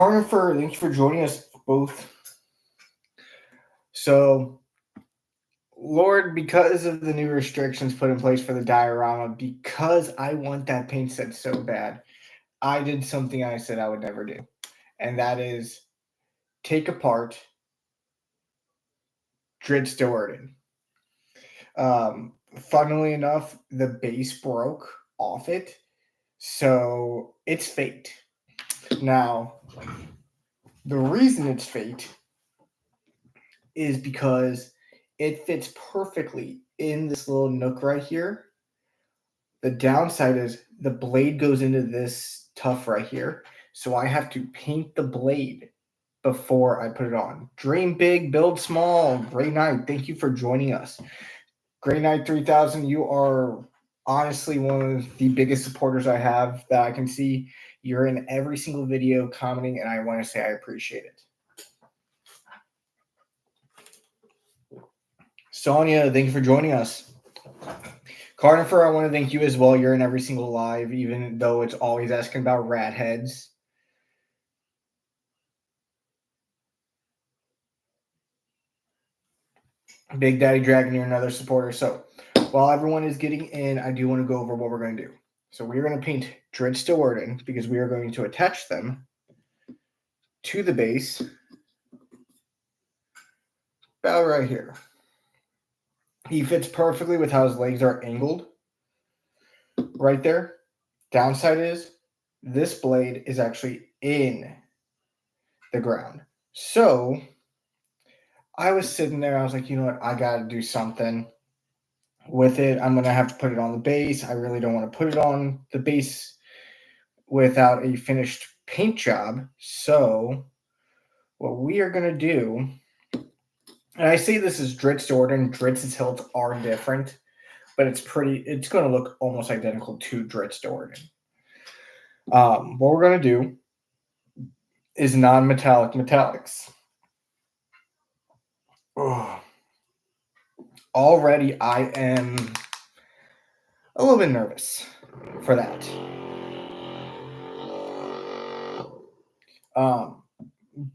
Carnifer, thank you for joining us both. So, Lord, because of the new restrictions put in place for the diorama, because I want that paint set so bad, I did something I said I would never do. And that is take apart Dred Stewart. Funnily enough, the base broke off it. So it's fate. Now, the reason it's fate is because it fits perfectly in this little nook right here. The downside is the blade goes into this tuff right here. So I have to paint the blade before I put it on. Dream big, build small. Great night. Thank you for joining us. Great night 3000. You are honestly one of the biggest supporters I have that I can see. You're in every single video commenting, and I want to say I appreciate it. Sonia, thank you for joining us. Carnifer, I want to thank you as well. You're in every single live, even though it's always asking about rat heads. Big Daddy Dragon, you're another supporter. So while everyone is getting in, I do want to go over what we're going to do. So we're going to paint Dred Stewart because we are going to attach them to the base about right here. He fits perfectly with how his legs are angled right there. Downside is this blade is actually in the ground. So I was sitting there. I was like, you know what? I got to do something with it. I'm going to have to put it on the base. I really don't want to put it on the base without a finished paint job. So what we are going to do, and I say this is Dred Stewart, and Dred's hilts are different, but it's going to look almost identical to Dred Stewart. What we're going to do is non-metallic metallics. Oh. Already I am a little bit nervous for that.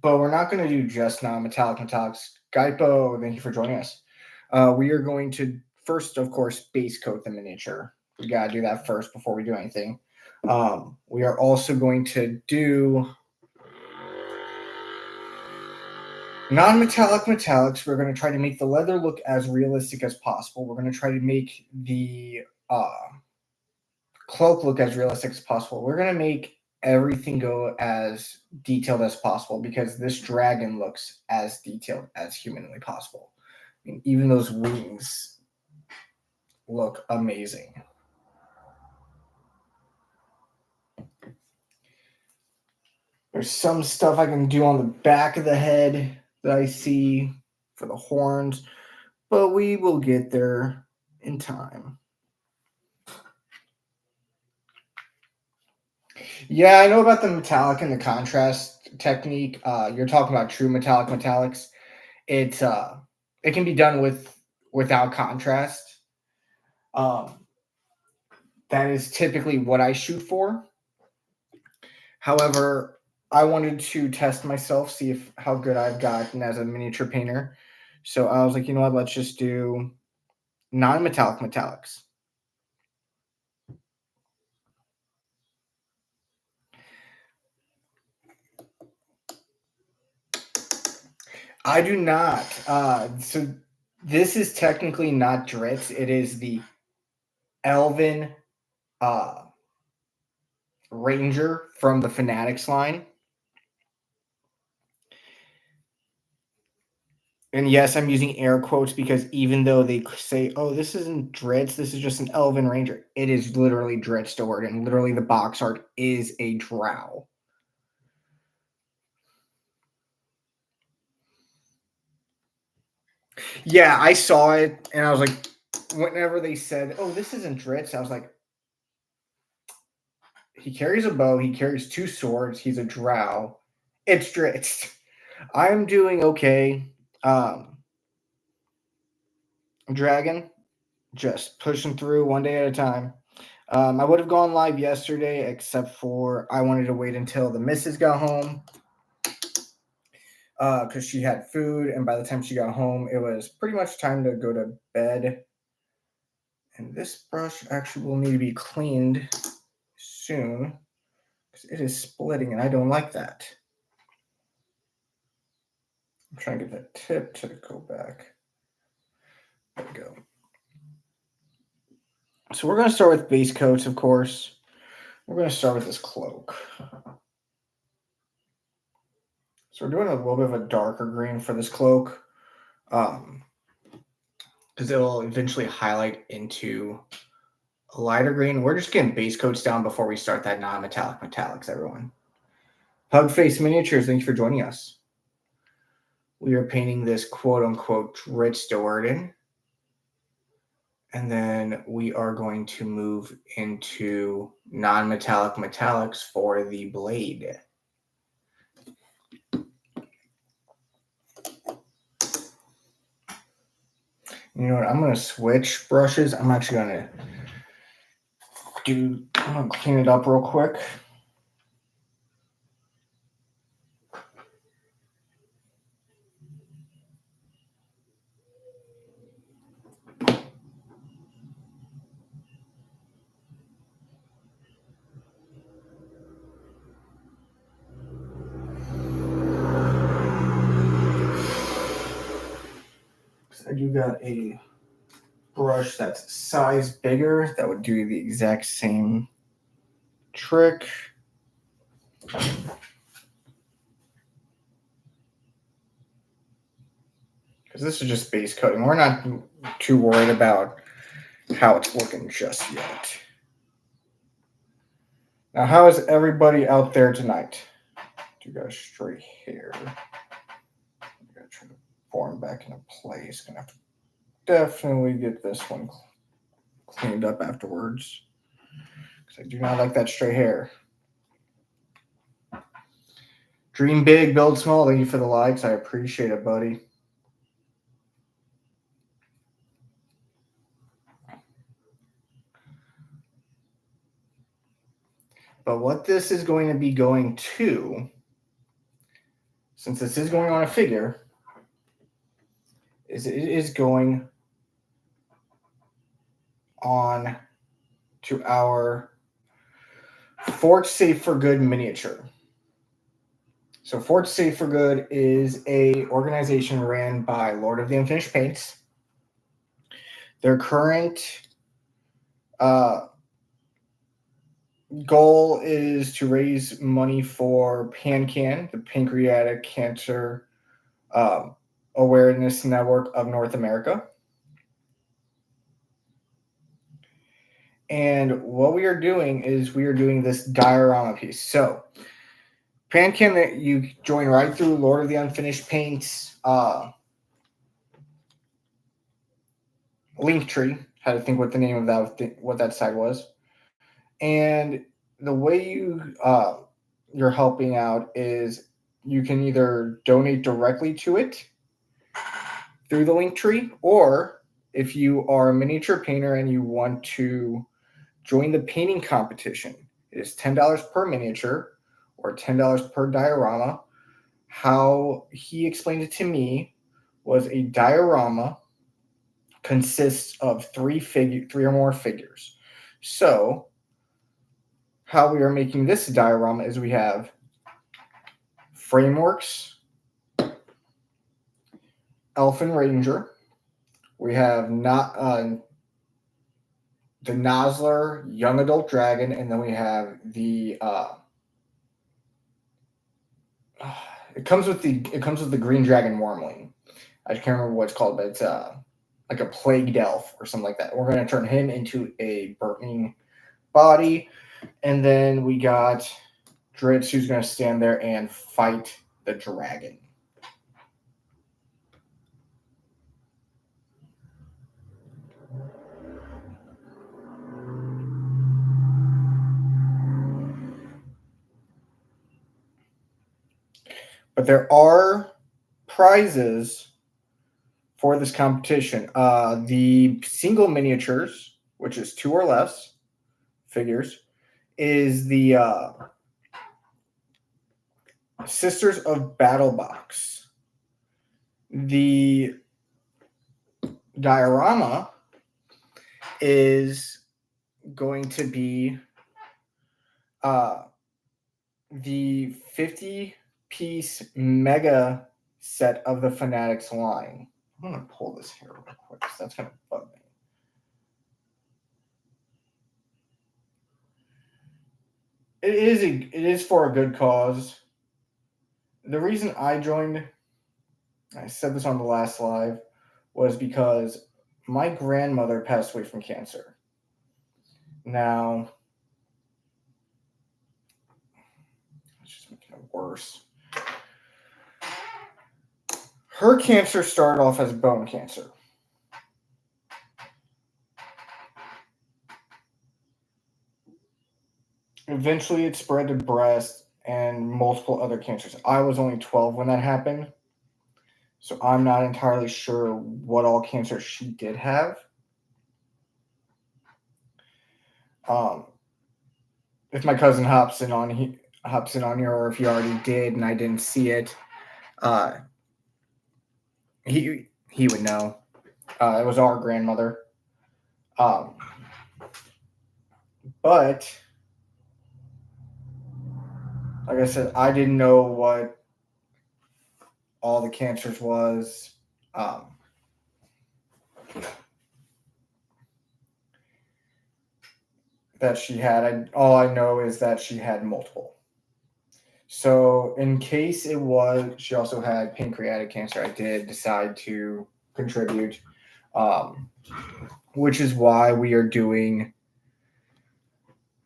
But we're not going to do just non-metallic metallics. Gaipo, thank you for joining us. We are going to first, of course, base coat the miniature. We got to do that first before we do anything. We are also going to do non-metallic metallics. We're going to try to make the leather look as realistic as possible. We're going to try to make the cloak look as realistic as possible. We're going to make everything go as detailed as possible because this dragon looks as detailed as humanly possible. I mean, even those wings look amazing. There's some stuff I can do on the back of the head that I see for the horns, but we will get there in time. Yeah, I know about the metallic and the contrast technique. You're talking about true metallic metallics. It can be done without contrast. That is typically what I shoot for. However, I wanted to test myself, see how good I've gotten as a miniature painter. So I was like, you know what? Let's just do non-metallic metallics. I do not. So this is technically not Dritz. It is the Elven Ranger from the Fanatics line. And yes, I'm using air quotes because even though they say, oh, this isn't Dritz, this is just an Elven Ranger, it is literally Dred Stewart, and literally the box art is a drow. Yeah, I saw it, and I was like, whenever they said, oh, this isn't Dritz, I was like, he carries a bow, he carries two swords, he's a drow. It's Dritz. I'm doing okay. Dragon, just pushing through one day at a time. I would have gone live yesterday, except for I wanted to wait until the missus got home. because she had food, and by the time she got home, it was pretty much time to go to bed. And this brush actually will need to be cleaned soon because it is splitting, and I don't like that. I'm trying to get that tip to go back. There we go. So we're going to start with base coats, of course. We're going to start with this cloak. So we're doing a little bit of a darker green for this cloak, because it'll eventually highlight into a lighter green. We're just getting base coats down before we start that non-metallic metallics, everyone. Pugface Miniatures, thanks for joining us. We are painting this quote-unquote Dritz Doerden. And then we are going to move into non-metallic metallics for the blade. You know what? I'm going to switch brushes. I'm actually going to clean it up real quick. So you got a brush that's size bigger that would do the exact same trick. Because this is just base coating. We're not too worried about how it's looking just yet. Now, how is everybody out there tonight? You got straight hair. I gotta try to form back into place. Gonna have to definitely get this one cleaned up afterwards, because I do not like that straight hair. Dream big, build small. Thank you for the likes. I appreciate it, buddy. But what this is going to be going to, since this is going on a figure, is it is going on to our Fort Safe for Good miniature. So Fort Safe for Good is a organization ran by Lord of the Unfinished Paints. Their current goal is to raise money for PanCAN, the Pancreatic Cancer Awareness Network of North America. And what we are doing is we are doing this diorama piece. So PanCAN, that you join right through Lord of the Unfinished Paints Linktree. Had to think what the name of that, what that site was. And the way you're helping out is you can either donate directly to it through the Linktree, or if you are a miniature painter and you want to join the painting competition, it is $10 per miniature or $10 per diorama. How he explained it to me was a diorama consists of three or more figures. So how we are making this diorama is we have Frameworks, Elfin Ranger, we have the Nosler Young Adult Dragon, and then we have the it comes with the Green Dragon Wormling. I can't remember what it's called, but it's like a plagued elf or something like that. We're going to turn him into a burning body, and then we got Dritz, who's going to stand there and fight the dragon. But there are prizes for this competition. The single miniatures, which is 2 or less figures, is the Sisters of Battle box. the diorama is going to be the 50-piece mega set of the Fanatics line. I'm going to pull this here real quick because that's going to bug me. It is for a good cause. The reason I joined, I said this on the last live, was because my grandmother passed away from cancer. Now, it's just making it worse. Her cancer started off as bone cancer. Eventually, it spread to breast and multiple other cancers. I was only 12 when that happened, so I'm not entirely sure what all cancer she did have. If my cousin hops in on here, or if he already did and I didn't see it, he would know. It was our grandmother. But like I said, I didn't know what all the cancers was. That she had. All I know is that she had multiple. So in case it was, she also had pancreatic cancer. I did decide to contribute, which is why we are doing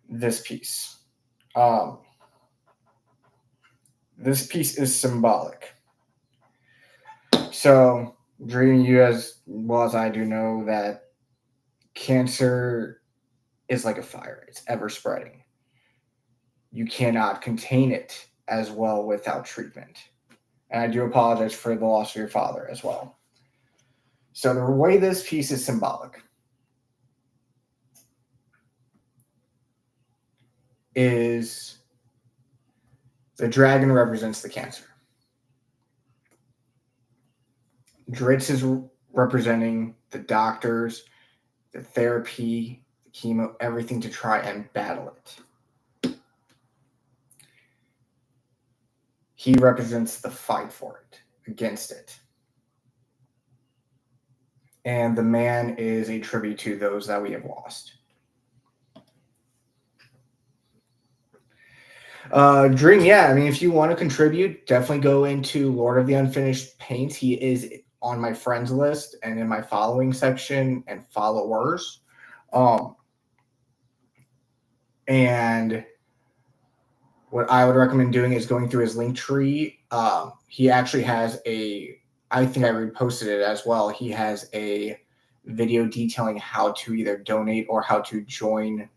this piece. This piece is symbolic. So, Dream, you as well as I do know that cancer is like a fire. It's ever spreading. You cannot contain it as well without treatment. And I do apologize for the loss of your father as well. So the way this piece is symbolic is the dragon represents the cancer. Dritz is representing the doctors, the therapy, the chemo, everything to try and battle it. He represents the fight for it, against it. And the man is a tribute to those that we have lost. Dream, yeah. I mean, if you want to contribute, definitely go into Lord of the Unfinished Paints. He is on my friends list and in my following section and followers. And what I would recommend doing is going through his link tree. He actually has I think I reposted it as well. He has a video detailing how to either donate or how to join,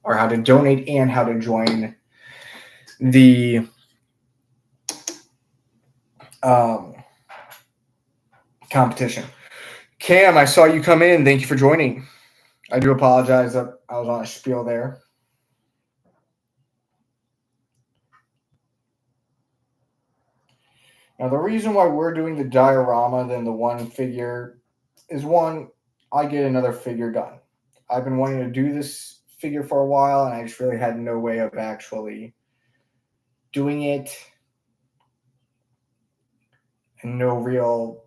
or how to donate and how to join the competition. Cam, I saw you come in. Thank you for joining. I do apologize that I was on a spiel there. Now, the reason why we're doing the diorama than the one figure is, one, I get another figure done. I've been wanting to do this figure for a while, and I just really had no way of actually doing it, and no real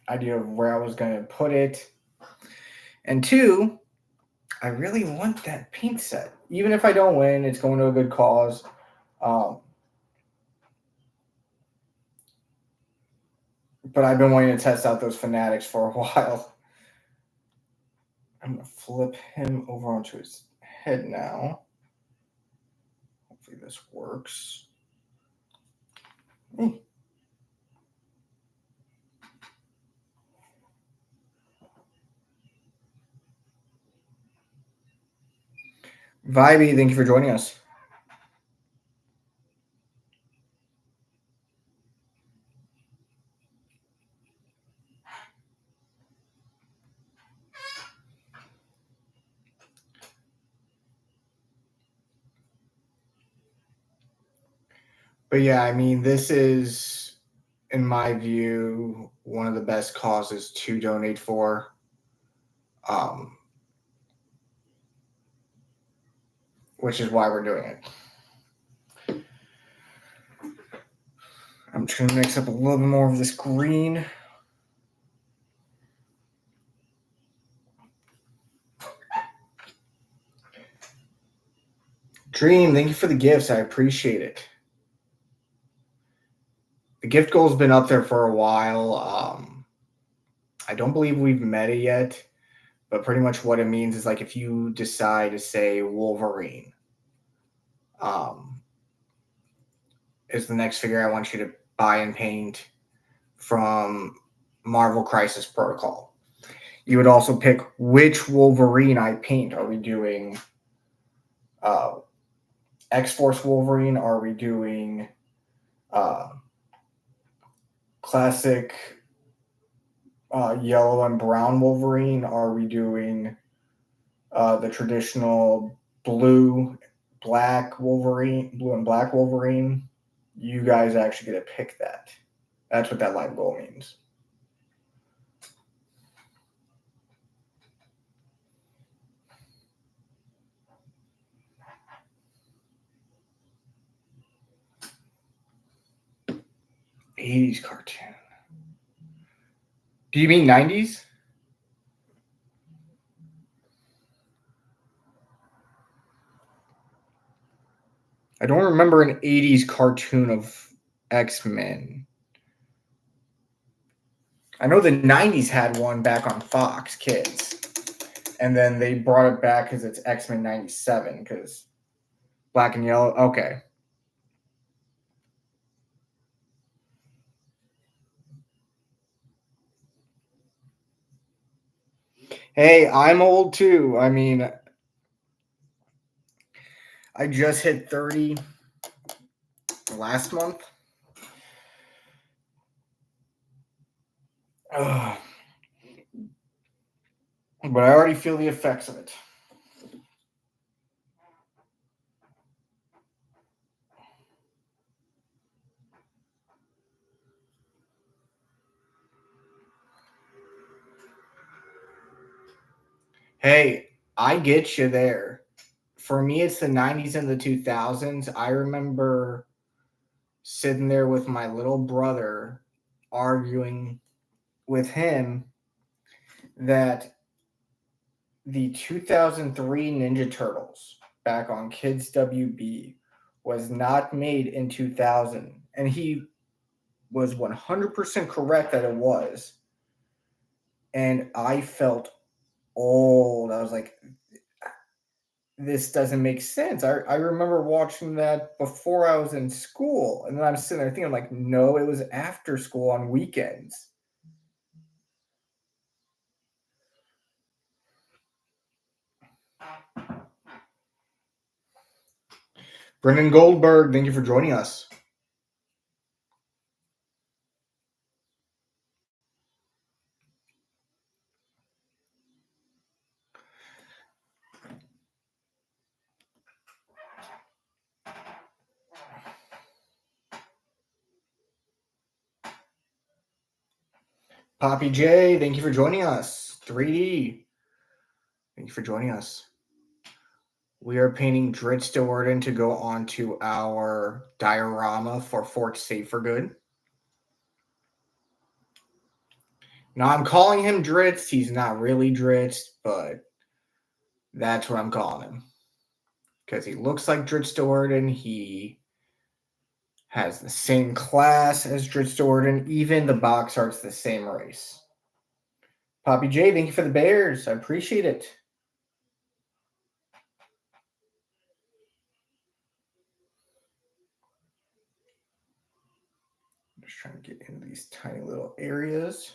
idea of where I was going to put it. And two, I really want that paint set. Even if I don't win, it's going to a good cause. But I've been wanting to test out those Fanatics for a while. I'm going to flip him over onto his head now. Hopefully this works. Vibey, thank you for joining us. But yeah, I mean, this is in my view, one of the best causes to donate for. Which is why we're doing it. I'm just going to mix up a little bit more of this green. Dream, thank you for the gifts. I appreciate it. The gift goal's been up there for a while. I don't believe we've met it yet, but pretty much what it means is like if you decide to say Wolverine is the next figure I want you to buy and paint from Marvel Crisis Protocol. You would also pick which Wolverine I paint. Are we doing X-Force Wolverine? Are we doing classic yellow and brown Wolverine? Are we doing the traditional blue and black Wolverine? You guys actually get to pick that. That's what that live goal means. '80s cartoon. Do you mean '90s? I don't remember an '80s cartoon of X-Men. I know the '90s had one back on Fox Kids, and then they brought it back because it's X-Men '97 because black and yellow. Okay. Hey, I'm old too. I mean, I just hit 30 last month. Ugh. But I already feel the effects of it. Hey, I get you there. For me, it's the '90s and the 2000s. I remember sitting there with my little brother arguing with him that the 2003 Ninja Turtles back on Kids WB was not made in 2000. And he was 100% correct that it was. And I felt old. I was like, this doesn't make sense. I remember watching that before I was in school. And then I'm sitting there thinking, like, no, it was after school on weekends. Brendan Goldberg, thank you for joining us. Poppy J, thank you for joining us. 3D, thank you for joining us. We are painting Dritz Do'Urden to go onto our diorama for Fort Safe for Good. Now, I'm calling him Dritz. He's not really Dritz, but that's what I'm calling him. Because he looks like Dritz Do'Urden. He has the same class as Dritz Do'Urden. Even the box art's the same race. Poppy J, thank you for the bears. I appreciate it. I'm just trying to get into these tiny little areas.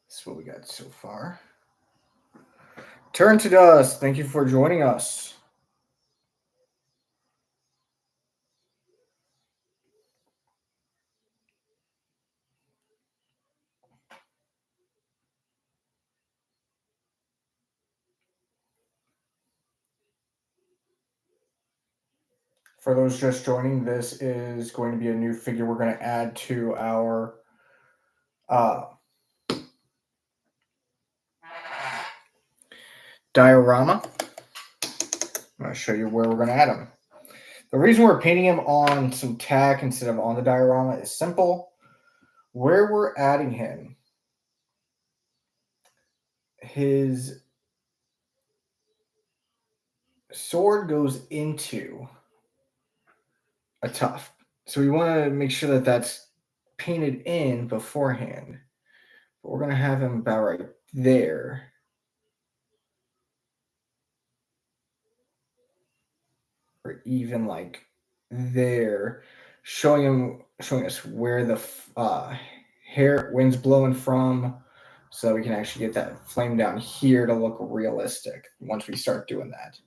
This is what we got so far. Turn to Dust, thank you for joining us. For those just joining, this is going to be a new figure we're going to add to our diorama. I'm going to show you where we're going to add him. The reason we're painting him on some tack instead of on the diorama is simple. Where we're adding him, his sword goes into a tuft. So we want to make sure that that's painted in beforehand. But we're going to have him about right there. Or even like there, showing us where the wind's blowing from, so that we can actually get that flame down here to look realistic once we start doing that.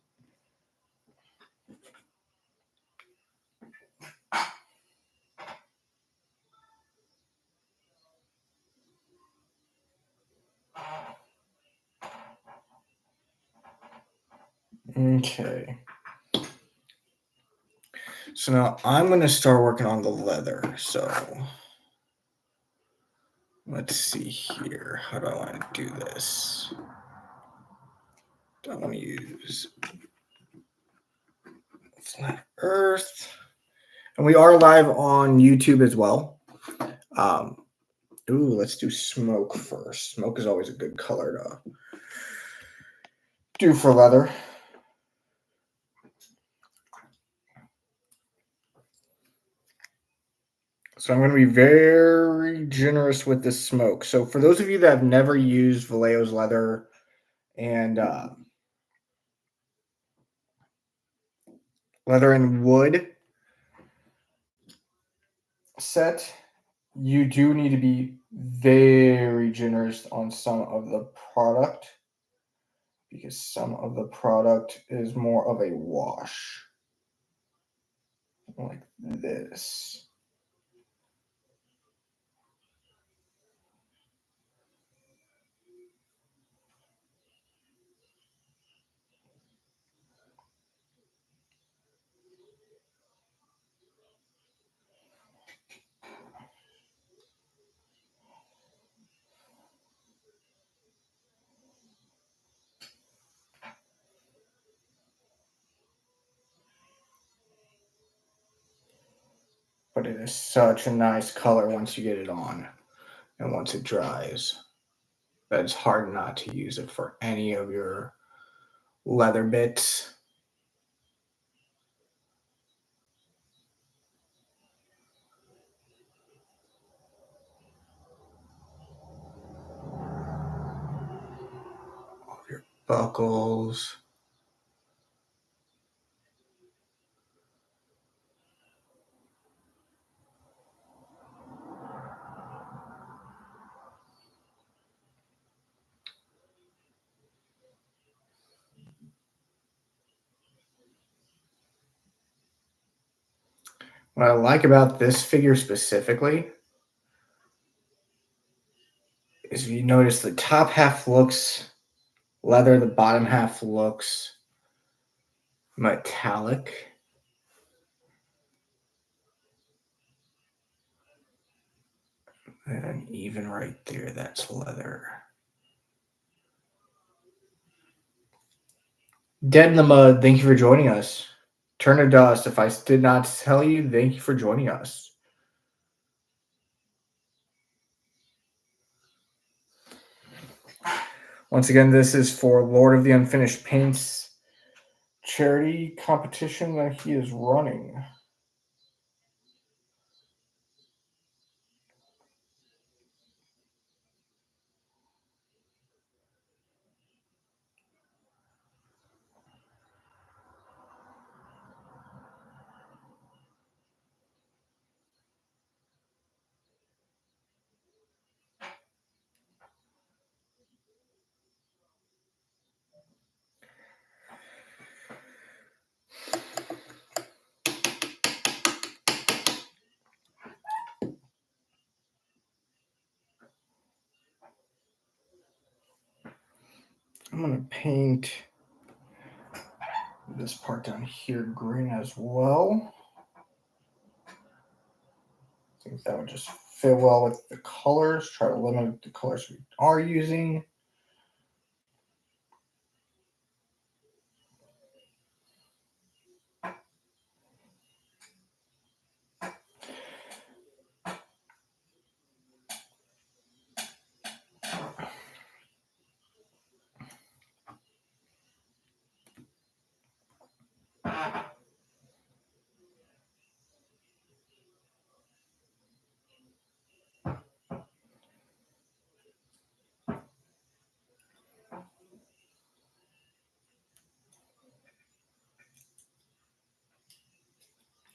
Okay. So now I'm going to start working on the leather. So let's see here. How do I want to do this? Do I want to use flat earth? And we are live on YouTube as well. Let's do smoke first. Smoke is always a good color to do for leather. So I'm going to be very generous with the smoke. So for those of you that have never used Vallejo's leather and leather and wood set, you do need to be very generous on some of the product, because some of the product is more of a wash, like this. But it is such a nice color once you get it on and once it dries. That it's hard not to use it for any of your leather bits. All of your buckles. What I like about this figure specifically is, if you notice, the top half looks leather, the bottom half looks metallic. And even right there, that's leather. Dead in the Mud, thank you for joining us. Turn to Dust, if I did not tell you, thank you for joining us. Once again, this is for Lord of the Unfinished Paints charity competition that he is running. I'm going to paint This part down here green as well. I think that would just fit well with the colors. Try to limit the colors we are using.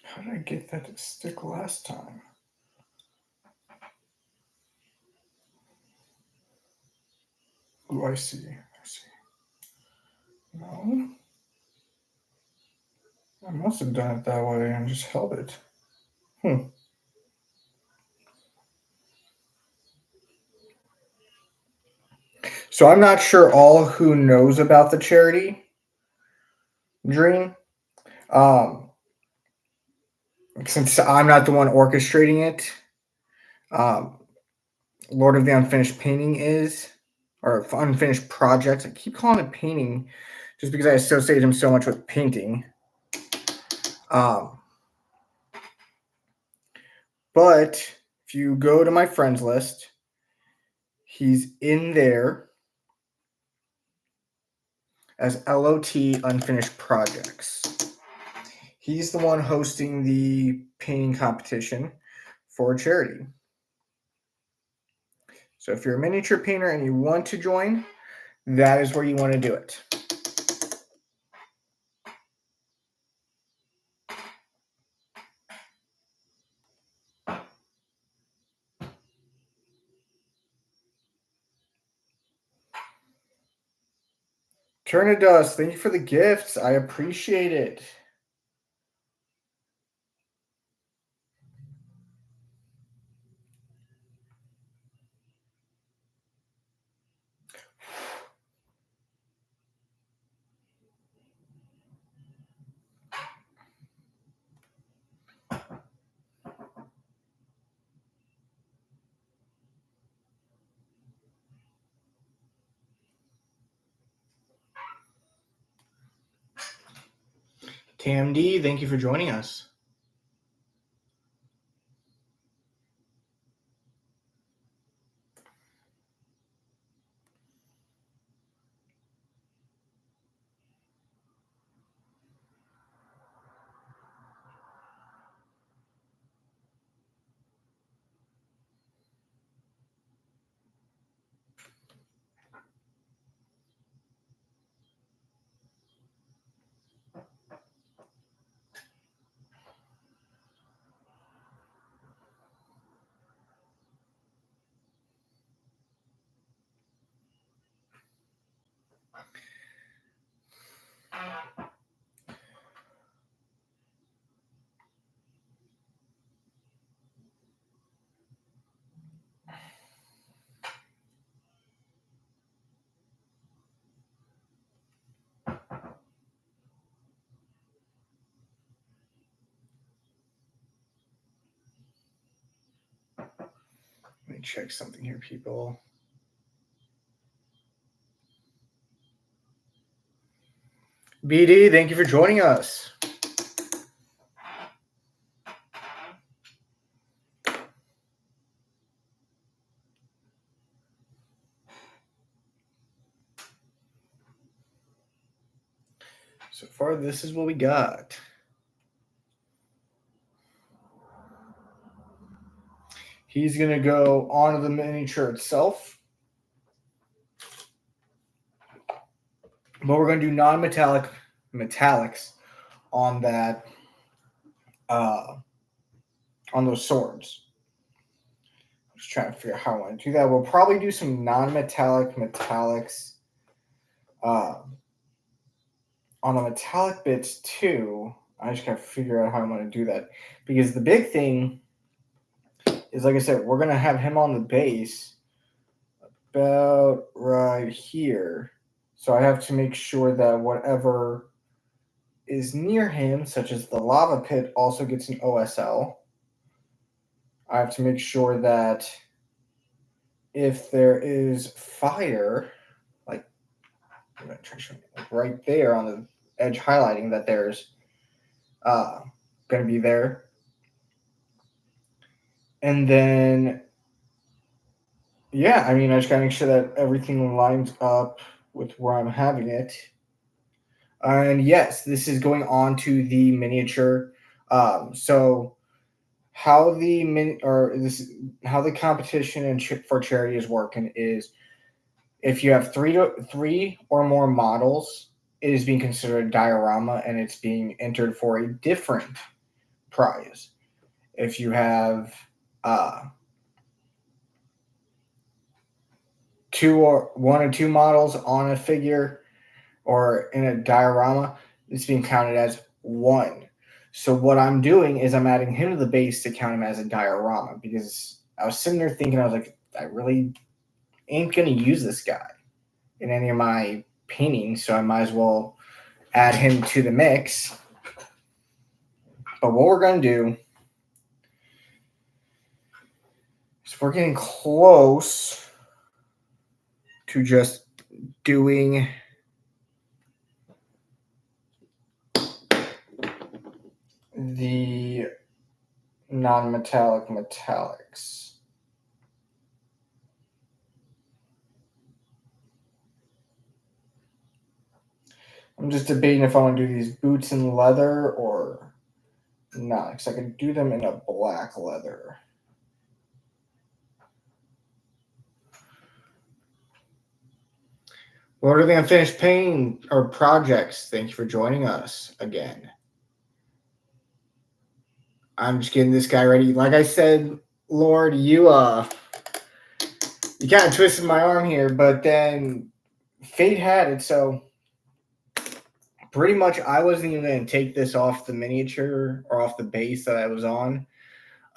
How did I get that to stick last time? Oh, I see. No. I must have done it that way and just held it. So I'm not sure all who knows about the charity dream. Since I'm not the one orchestrating it, Lord of the Unfinished Painting is, or Unfinished Project. I keep calling it painting just because I associate him so much with painting. But if you go to my friends list, he's in there as LOT Unfinished Projects. He's the one hosting the painting competition for charity. So if you're a miniature painter and you want to join, that is where you want to do it. Turn to Dust, thank you for the gifts. I appreciate it. TMD, thank you for joining us. Let me check something here, people. BD, thank you for joining us. So far, this is what we got. He's going to go onto the miniature itself. But we're going to do non-metallic metallics on that, on those swords. I'm just trying to figure out how I want to do that. We'll probably do some non-metallic metallics on the metallic bits too. I just got to figure out how I'm going to do that. Because the big thing is, like I said, we're going to have him on the base about right here. So I have to make sure that whatever is near him, such as the lava pit, also gets an OSL. I have to make sure that if there is fire, like I'm gonna try to show you, like right there on the edge, highlighting that there's going to be there. And then, yeah, I mean, I just got to make sure that everything lines up with where I'm having it. And yes, this is going on to the miniature. So how how the competition and for charity is working is if you have three or more models, it is being considered a diorama and it's being entered for a different prize. If you have one or two models on a figure or in a diorama, it's being counted as one. So what I'm doing is I'm adding him to the base to count him as a diorama because I was sitting there thinking, I was like, I really ain't going to use this guy in any of my paintings, so I might as well add him to the mix. But what we're going to do is we're getting close to just doing the non-metallic metallics. I'm just debating if I want to do these boots in leather or not, because I can do them in a black leather. What are the unfinished painting or projects? Thank you for joining us again. I'm just getting this guy ready. Like I said, Lord, you kind of twisted my arm here, but then fate had it, so pretty much I wasn't even going to take this off the miniature or off the base that I was on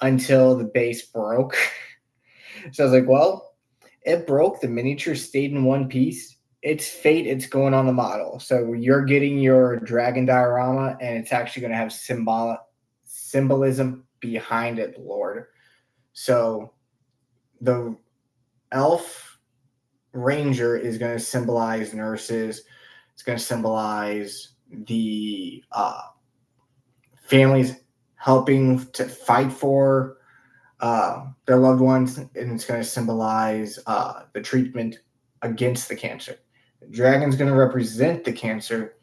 until the base broke. So I was like, well, it broke. The miniature stayed in one piece. It's fate. It's going on the model. So you're getting your dragon diorama, and it's actually going to have symbolism behind it, Lord. So the elf ranger is going to symbolize nurses. It's going to symbolize the families helping to fight for their loved ones, and it's going to symbolize the treatment against the cancer. The dragon's going to represent the cancer,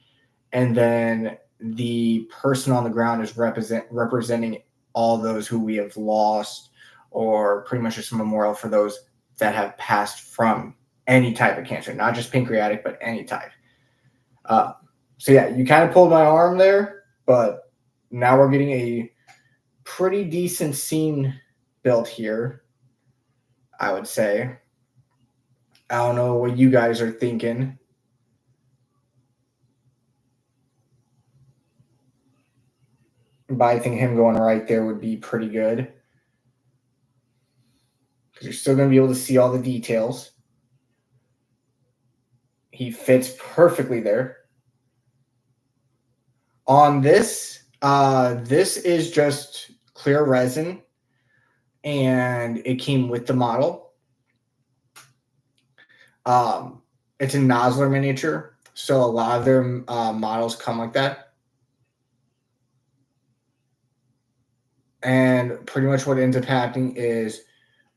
and then the person on the ground is representing all those who we have lost, or pretty much just a memorial for those that have passed from any type of cancer, not just pancreatic, but any type. So yeah, you kind of pulled my arm there, but now we're getting a pretty decent scene built here, I would say. I don't know what you guys are thinking. But I think him going right there would be pretty good. Because you're still going to be able to see all the details. He fits perfectly there. On this, this is just clear resin, and it came with the model. It's a Nosler miniature, so a lot of their models come like that. And pretty much what ends up happening is,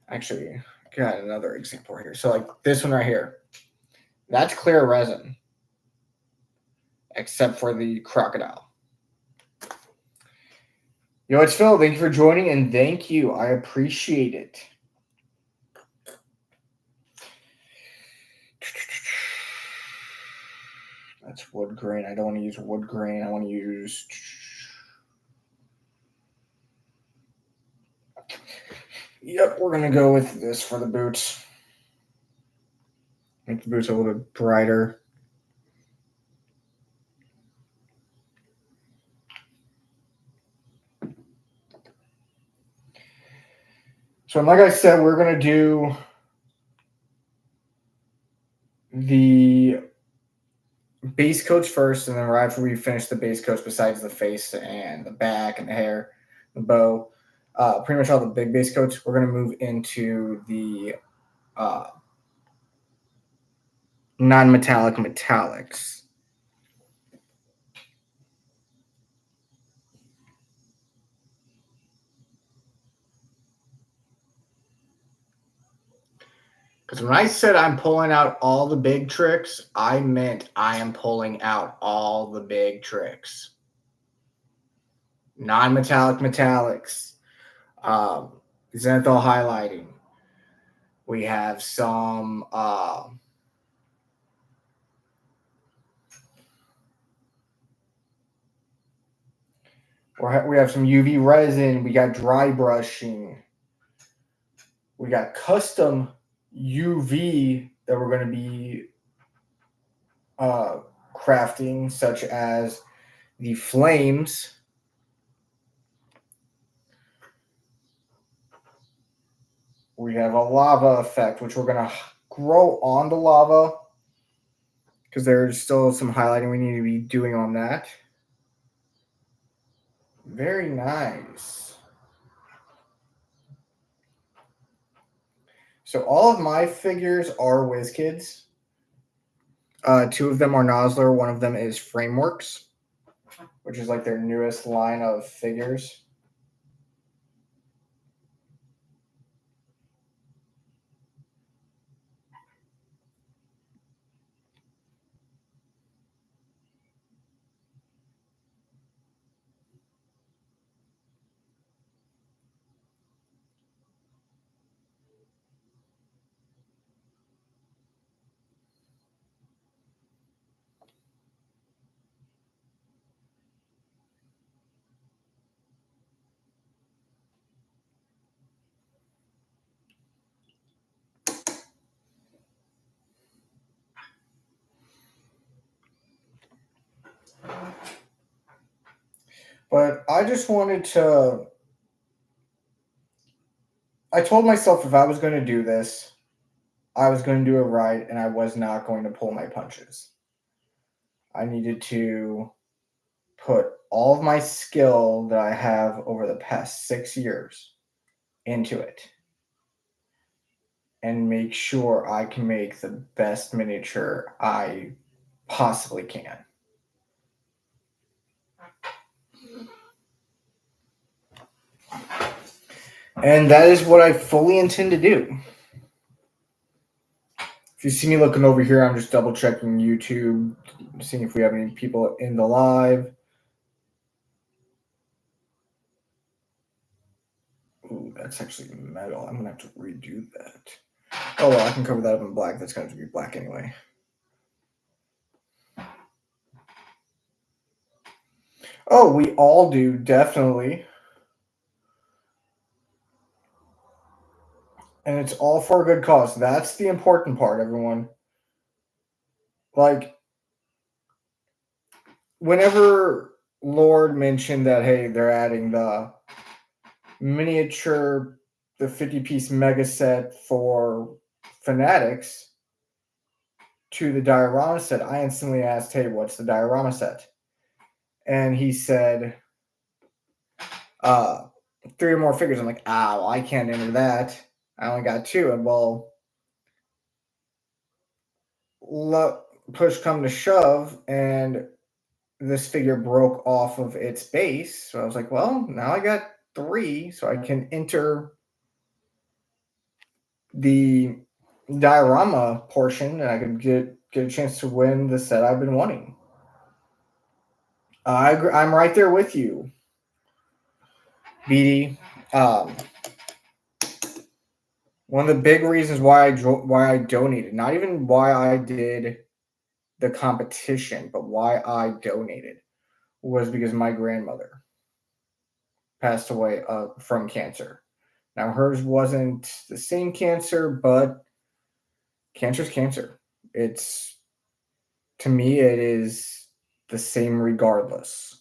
actually, I got another example here. So like this one right here, that's clear resin, except for the crocodile. Yo, it's Phil. Thank you for joining, and thank you. I appreciate it. That's wood grain. I don't want to use wood grain. I want to use... Yep, we're going to go with this for the boots. Make the boots a little bit brighter. So like I said, we're going to do the base coats first, and then right after we finish the base coats, besides the face and the back and the hair, the bow, pretty much all the big base coats, we're going to move into the non-metallic metallics. Because when I said I'm pulling out all the big tricks, I meant I am pulling out all the big tricks. Non-metallic metallics. Zenithal highlighting. We have some we have some UV resin. We got dry brushing. We got custom UV that we're going to be crafting, such as the flames. We have a lava effect, which we're going to grow on the lava because there's still some highlighting we need to be doing on that. Very nice. So all of my figures are WizKids. 2 of them are Nosler. 1 of them is Frameworks, which is like their newest line of figures. But I just wanted to. I told myself if I was going to do this, I was going to do it right, and I was not going to pull my punches. I needed to put all of my skill that I have over the past 6 years into it and make sure I can make the best miniature I possibly can. And that is what I fully intend to do. If you see me looking over here, I'm just double checking YouTube, seeing if we have any people in the live. Ooh, that's actually metal. I'm going to have to redo that. Oh, well, I can cover that up in black. That's going to be black anyway. Oh, we all do, definitely. And it's all for a good cause. That's the important part, everyone. Like, whenever Lord mentioned that, hey, they're adding the miniature, the 50-piece mega set for Fanatics to the diorama set, I instantly asked, hey, what's the diorama set? And he said, 3 or more figures. I'm like, well, I can't enter that. I only got 2. And well, push come to shove, and this figure broke off of its base. So I was like, well, now I got 3, so I can enter the diorama portion, and I could get a chance to win the set I've been wanting. I'm right there with you, BD. One of the big reasons why I donated, not even why I did the competition, but why I donated, was because my grandmother passed away from cancer. Now, hers wasn't the same cancer, but cancer's cancer. It's, to me, it is the same regardless.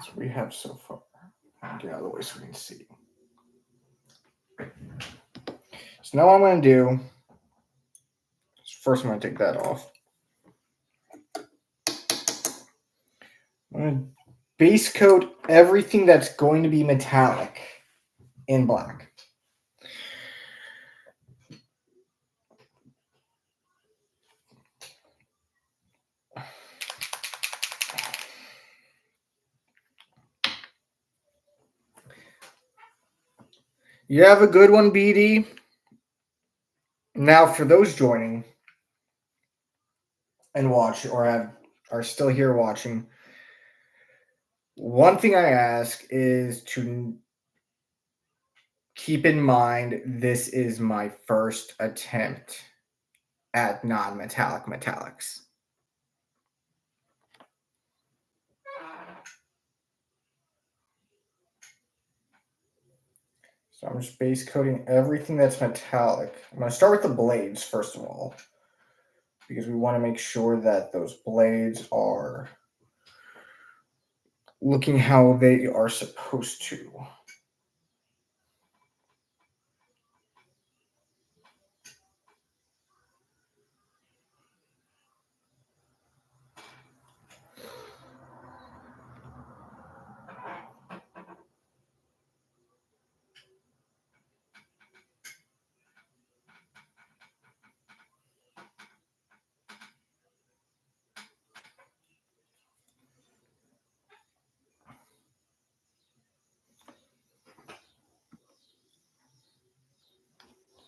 So we have so far. I'll get out of the way so we can see. So now what I'm going to do, first I'm going to take that off. I'm going to base coat everything that's going to be metallic in black. You have a good one, BD. Now, for those joining and watch or are still here watching, one thing I ask is to keep in mind this is my first attempt at non-metallic metallics. So I'm just base coating everything that's metallic. I'm going to start with the blades first of all, because we want to make sure that those blades are looking how they are supposed to.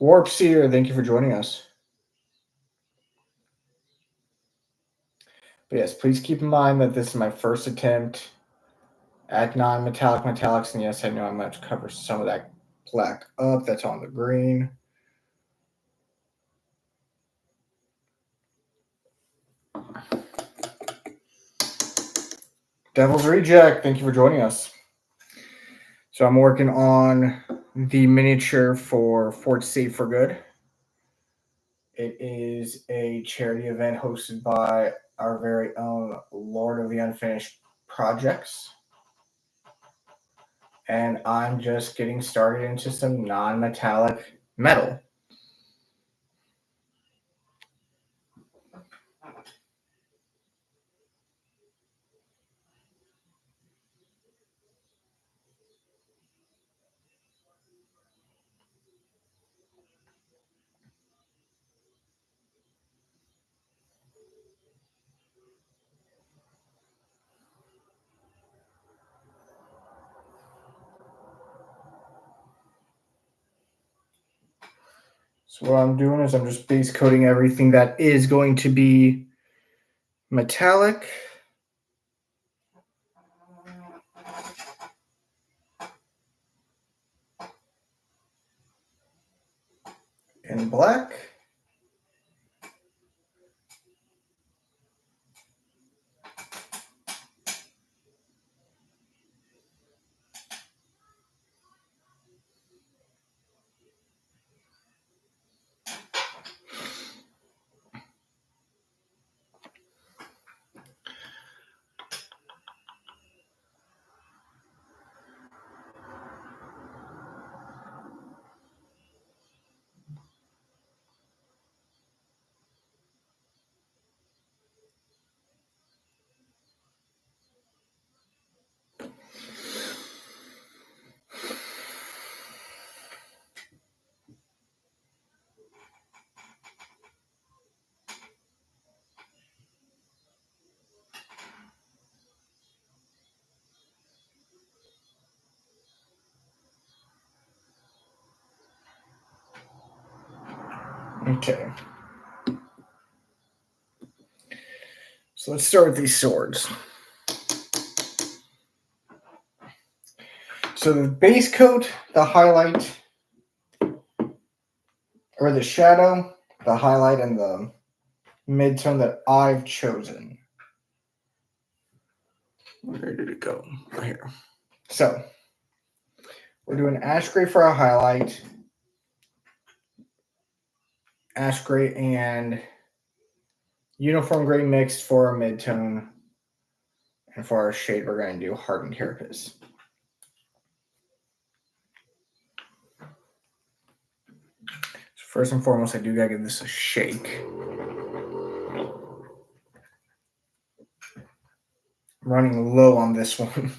Warp Seer, thank you for joining us. But yes, please keep in mind that this is my first attempt at non-metallic metallics, and yes, I know I'm going to cover some of that black up that's on the green. Devil's Reject, thank you for joining us. So I'm working on the miniature for Fort Safe for Good. It is a charity event hosted by our very own Lord of the Unfinished Projects. And I'm just getting started into some non-metallic metal. So what I'm doing is I'm just base coating everything that is going to be metallic. In black. Okay. So let's start with these swords. So the base coat, the highlight, or the shadow, the highlight, and the mid-tone that I've chosen. Where did it go? Right here. So we're doing ash gray for a highlight, ash gray and uniform gray mixed for a mid-tone, And for our shade, we're going to do Hardened Carapace. So first and foremost, I do got to give this a shake. I'm running low on this one.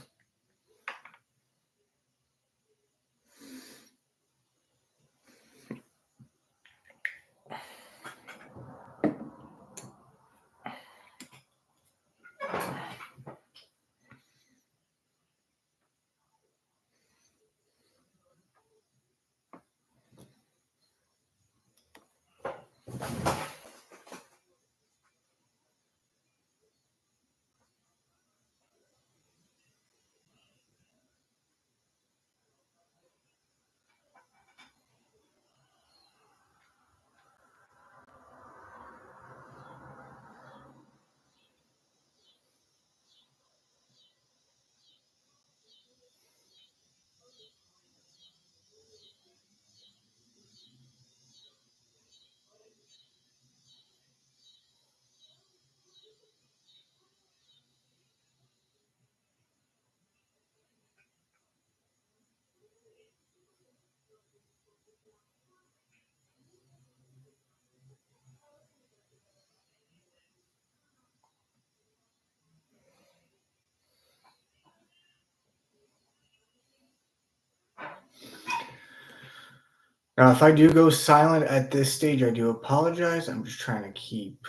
Now, if I do go silent at this stage, I do apologize. I'm just trying to keep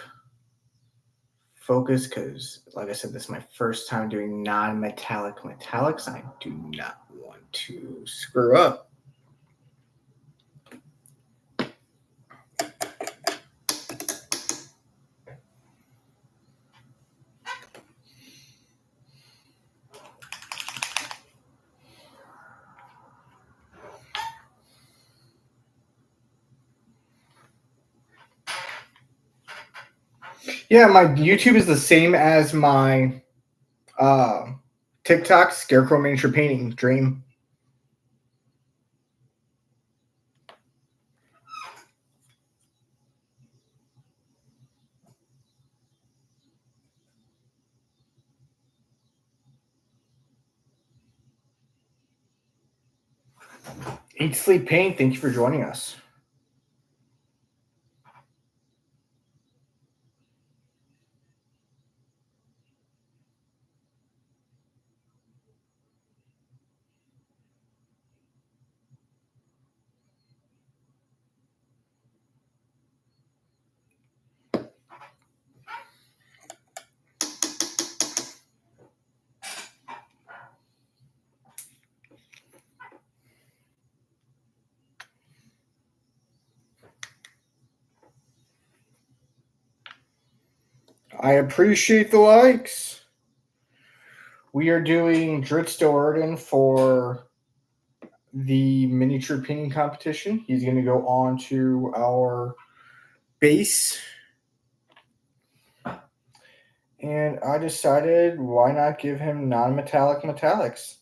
focus because, like I said, this is my first time doing non-metallic metallics. I do not want to screw up. Yeah, my YouTube is the same as my TikTok, Scarecrow Miniature Painting Dream. Eat, Sleep, Paint, thank you for joining us. I appreciate the likes. We are doing Dritz Doerden for the miniature painting competition. He's going to go on to our base. And I decided, why not give him non-metallic metallics?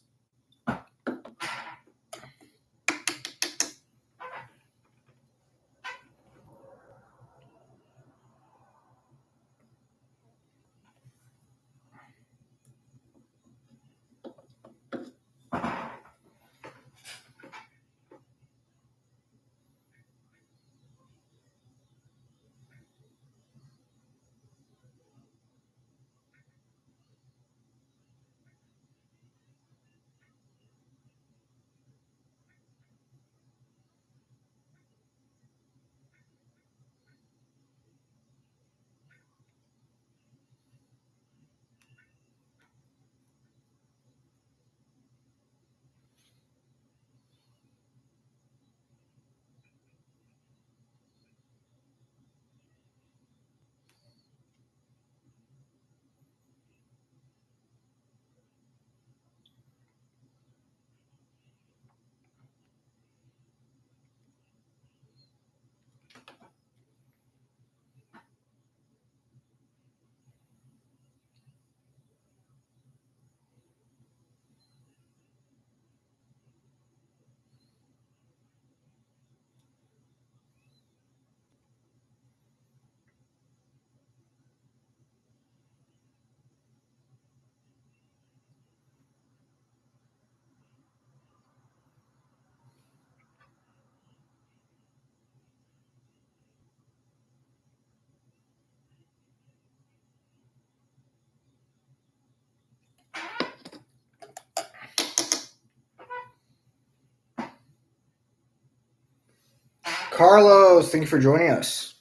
Carlos, thank you for joining us.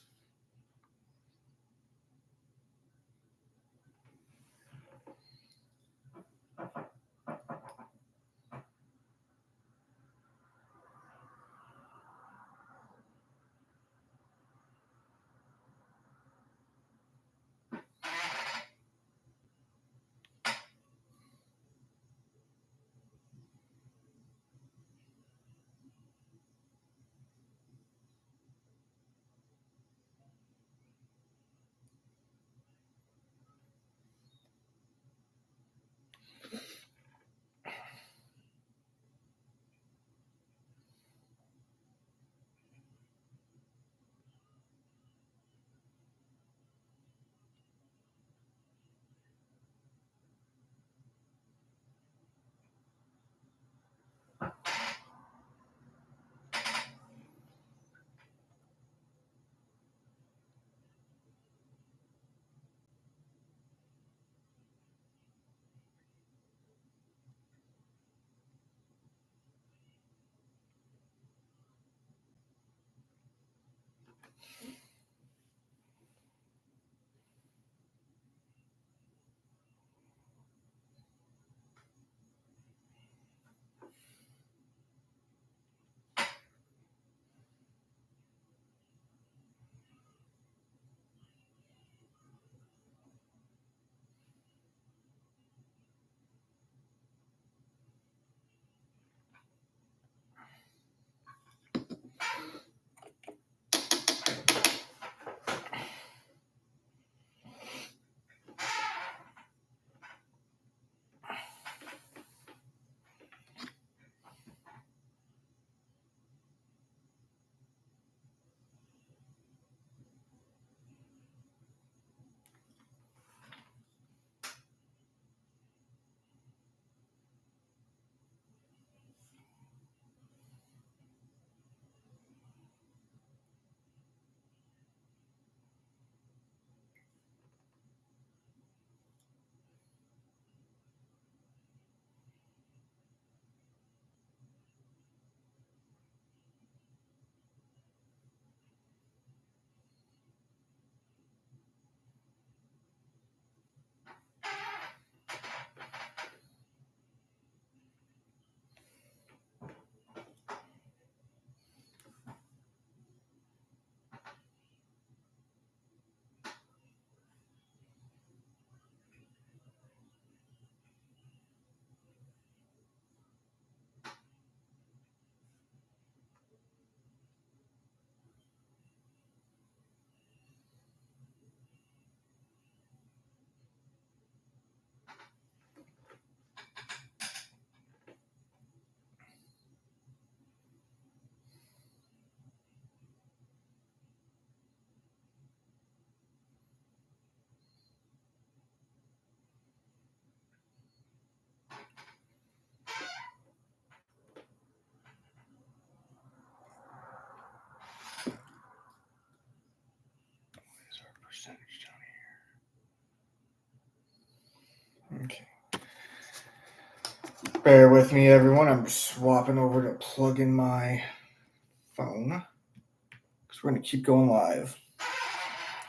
Okay. Bear with me, everyone. I'm swapping over to plug in my phone because we're going to keep going live.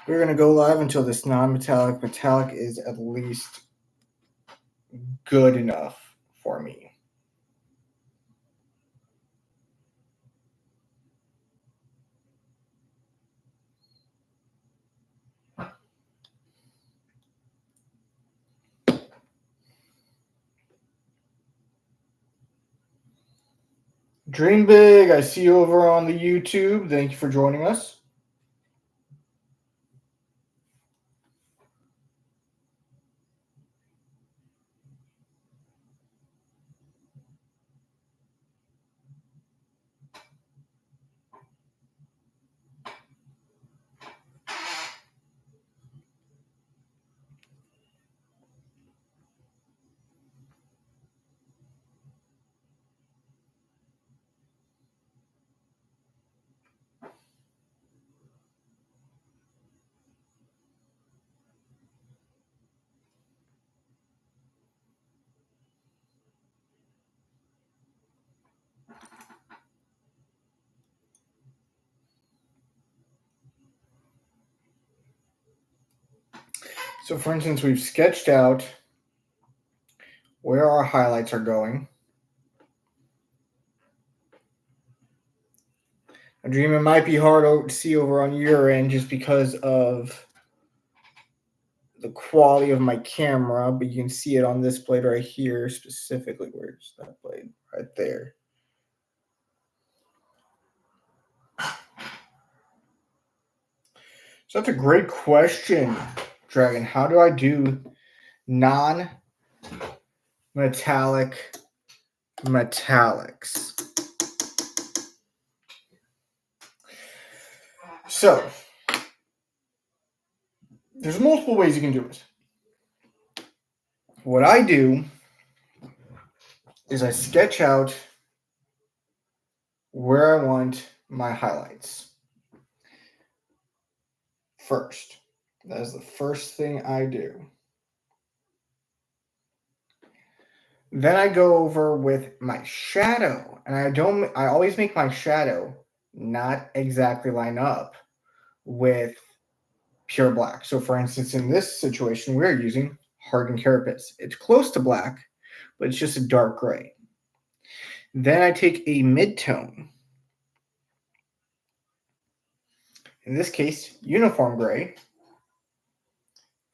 We're going to go live until this non-metallic metallic is at least good enough for me. Dream big. I see you over on the YouTube. Thank you for joining us. So for instance, we've sketched out where our highlights are going. I dream it might be hard to see over on your end just because of the quality of my camera, but you can see it on this blade right here, specifically. Where's that blade? Right there. So that's a great question, Dragon. How do I do non-metallic metallics? So there's multiple ways you can do it. What I do is I sketch out where I want my highlights first. That is the first thing I do. Then I go over with my shadow, and I always make my shadow not exactly line up with pure black. So for instance, in this situation, we're using hardened carapace. It's close to black, but it's just a dark gray. Then I take a mid-tone, in this case, uniform gray,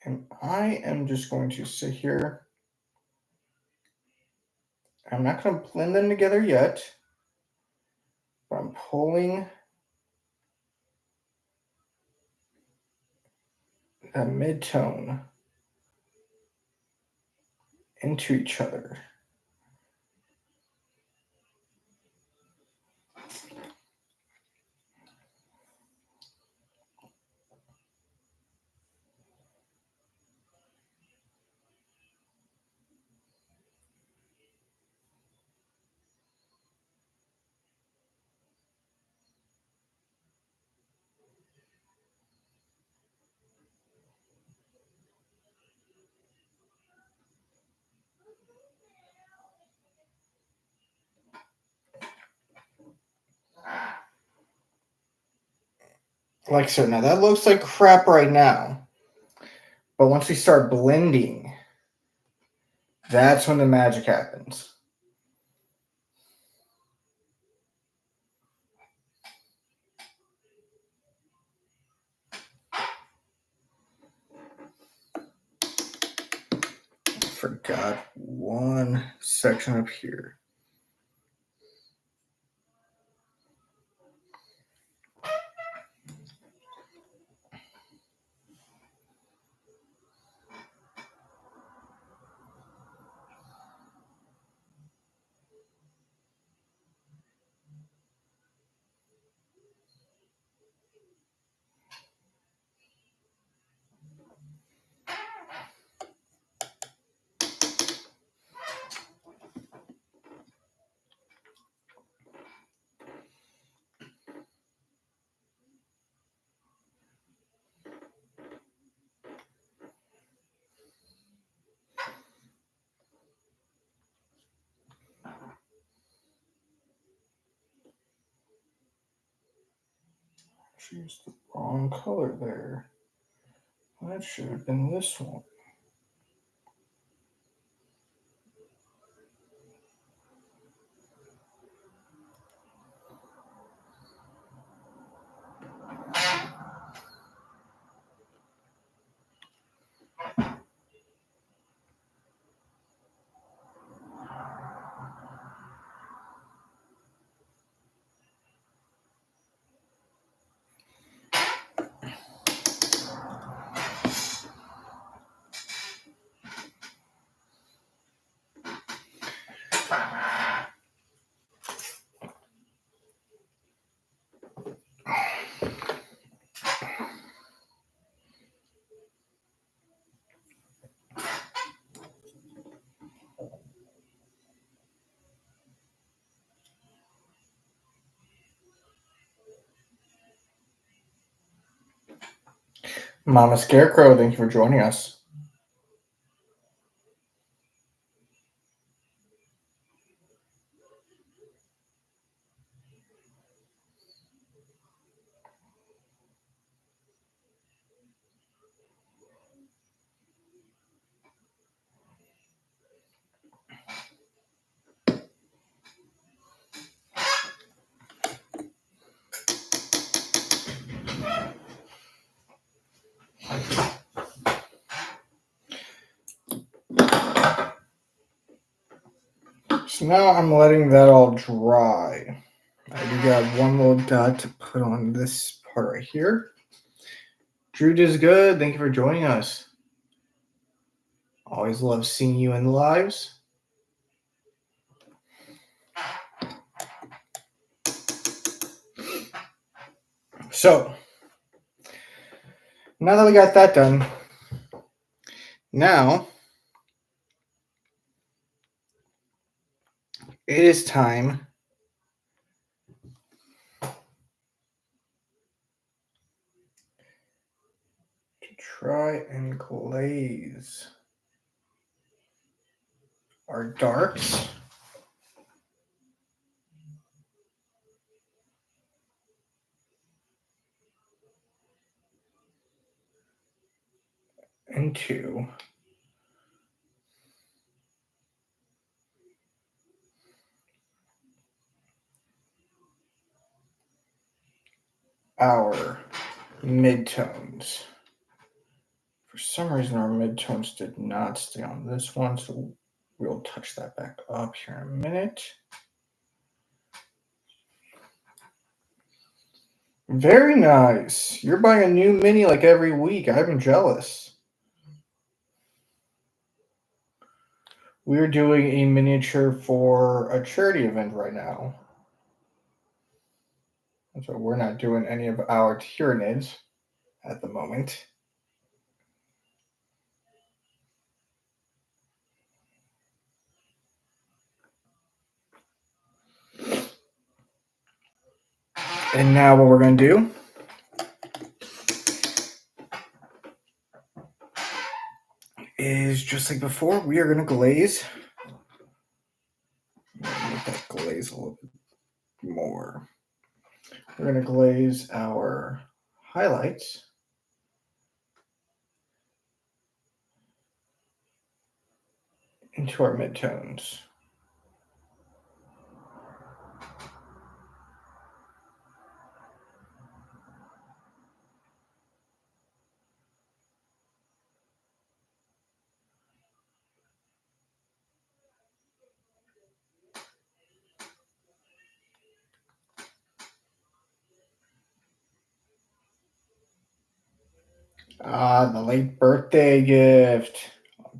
and I am just going to sit here. I'm not going to blend them together yet, but I'm pulling a mid-tone into each other. Like so. Now that looks like crap right now, but once we start blending, that's when the magic happens. Forgot one section up here. Choose the wrong color there. That should have been this one. Mama Scarecrow, thank you for joining us. Now I'm letting that all dry. I do got one little dot to put on this part right here. Drew does good. Thank you for joining us. Always love seeing you in the lives. So, now that we got that done, now it is time to try and glaze our darks. Into our midtones. For some reason, our midtones did not stay on this one, so we'll touch that back up here in a minute. Very nice. You're buying a new mini like every week. I'm jealous. We're doing a miniature for a charity event right now. So we're not doing any of our Tyranids at the moment. And now what we're going to do is just like before, we are going to glaze. Make that glaze a little bit more. We're going to glaze our highlights. Into our midtones. Ah, the late birthday gift.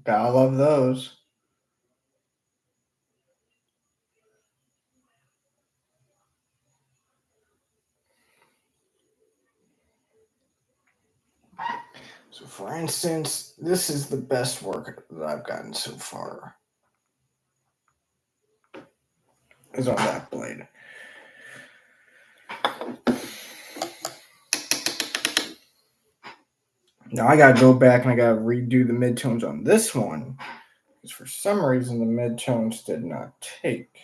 Gotta love those. So for instance, this is the best work that I've gotten so far. Is on that blade. Now I gotta go back and I gotta redo the midtones on this one. Because for some reason the midtones did not take.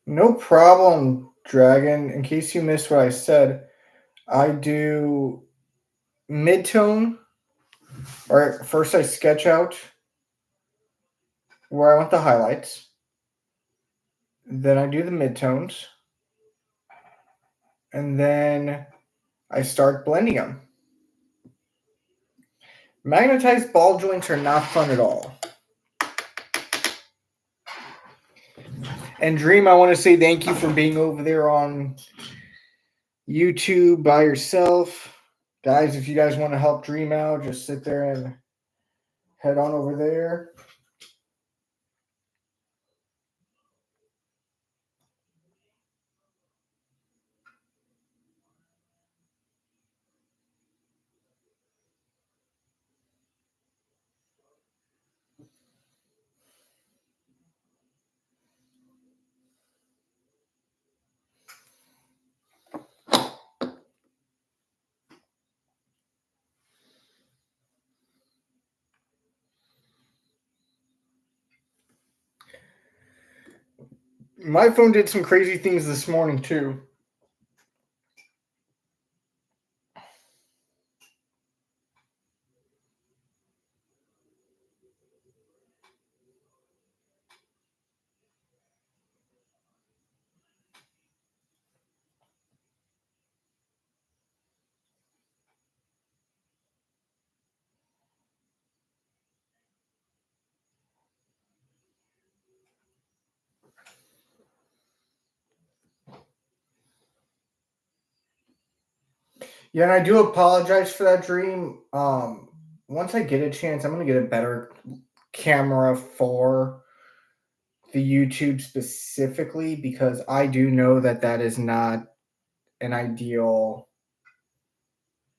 No problem, Dragon. In case you missed what I said, I do midtone. Or first I sketch out where I want the highlights. Then I do the midtones. And then I start blending them. Magnetized ball joints are not fun at all. And Dream, I want to say thank you for being over there on YouTube by yourself. Guys, if you guys want to help Dream out, just sit there and head on over there. My phone did some crazy things this morning too. Yeah, and I do apologize for that dream. Once I get a chance, I'm gonna get a better camera for the YouTube specifically because I do know that that is not an ideal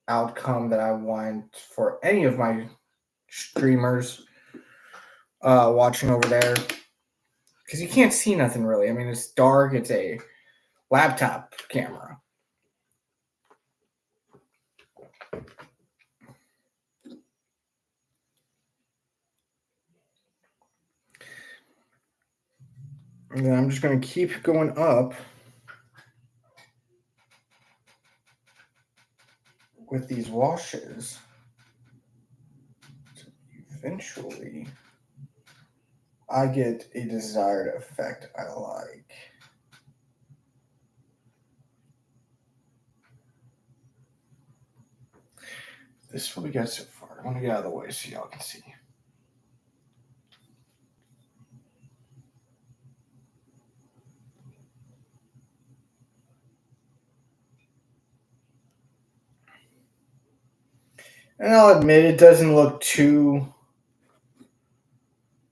outcome that I want for any of my streamers watching over there because you can't see nothing really. I mean, it's dark. It's a laptop camera. And then I'm just going to keep going up with these washes. So eventually, I get a desired effect I like. This is what we got so far. I want to get out of the way so y'all can see. And I'll admit it doesn't look too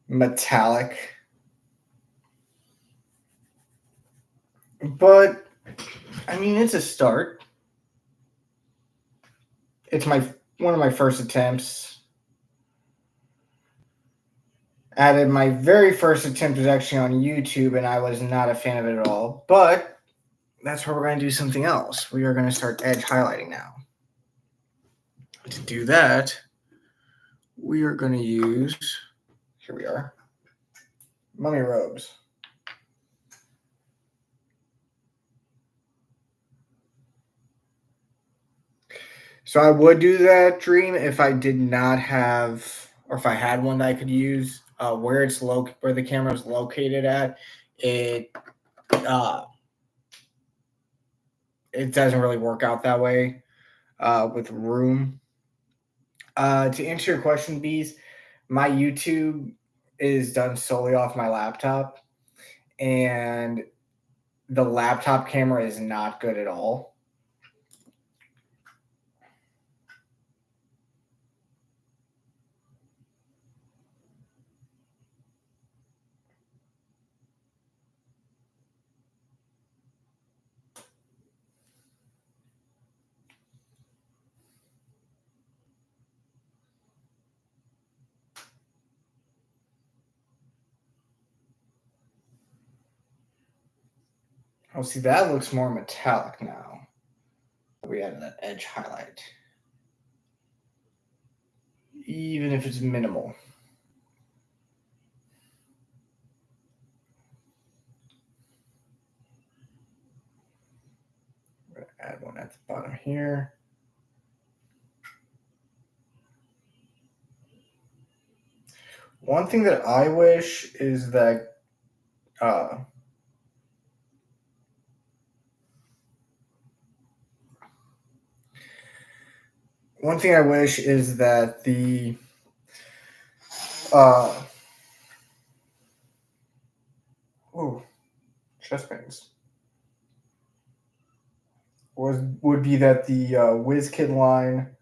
metallic. But I mean it's a start. It's one of my first attempts. Added my very first attempt was actually on YouTube and I was not a fan of it at all. But that's where we're going to do something else. We are going to start edge highlighting now. To do that, we are going to use, here we are, Mummy Robes. So I would do that dream if I did not have, or if I had one that I could use. Where the camera is located at, it doesn't really work out that way with room. To answer your question, Bees, my YouTube is done solely off my laptop, and the laptop camera is not good at all. Oh, see, that looks more metallic now. We added that edge highlight. Even if it's minimal. I'm going to add one at the bottom here. One thing that I wish is that one thing I wish is that the chest pains would be that the WizKid line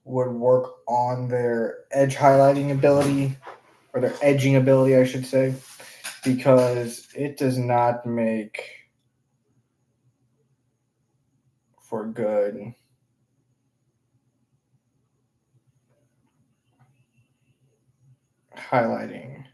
would work on their edge highlighting ability, or their edging ability, I should say, because it does not make for good highlighting.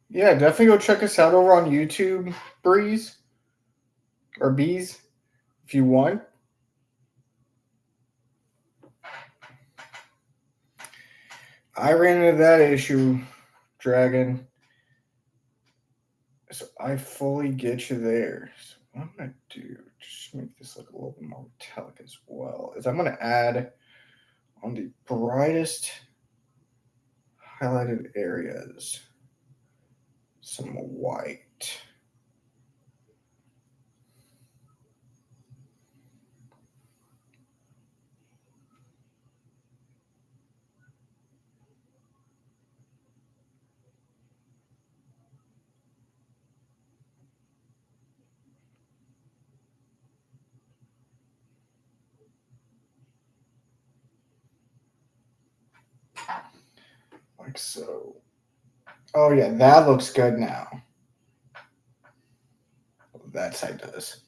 Yeah, definitely go check us out over on YouTube, Breeze or Bees, if you want. I ran into that issue, Dragon. So I fully get you there. So what I'm gonna do, just make this look a little bit more metallic as well, is I'm gonna add on the brightest highlighted areas some white. Like so. Oh yeah, that looks good now. That side does.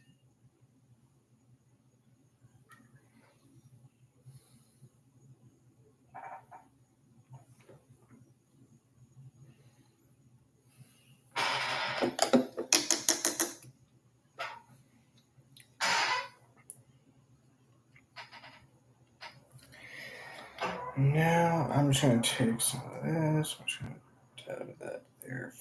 Now I'm just going to take some of this. I'm just going to dab that there.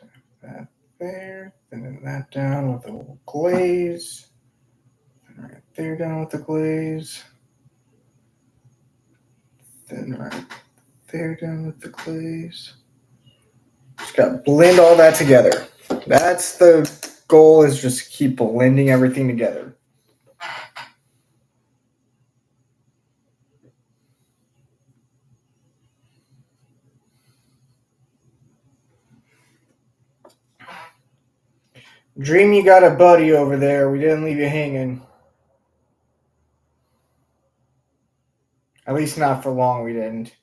Dab that there. Thinning that down with a little glaze. Then right there down with the glaze. Then right there down with the glaze. Just got to blend all that together. That's the goal, is just keep blending everything together. Dream you got a buddy over there. We didn't leave you hanging. At least not for long, we didn't.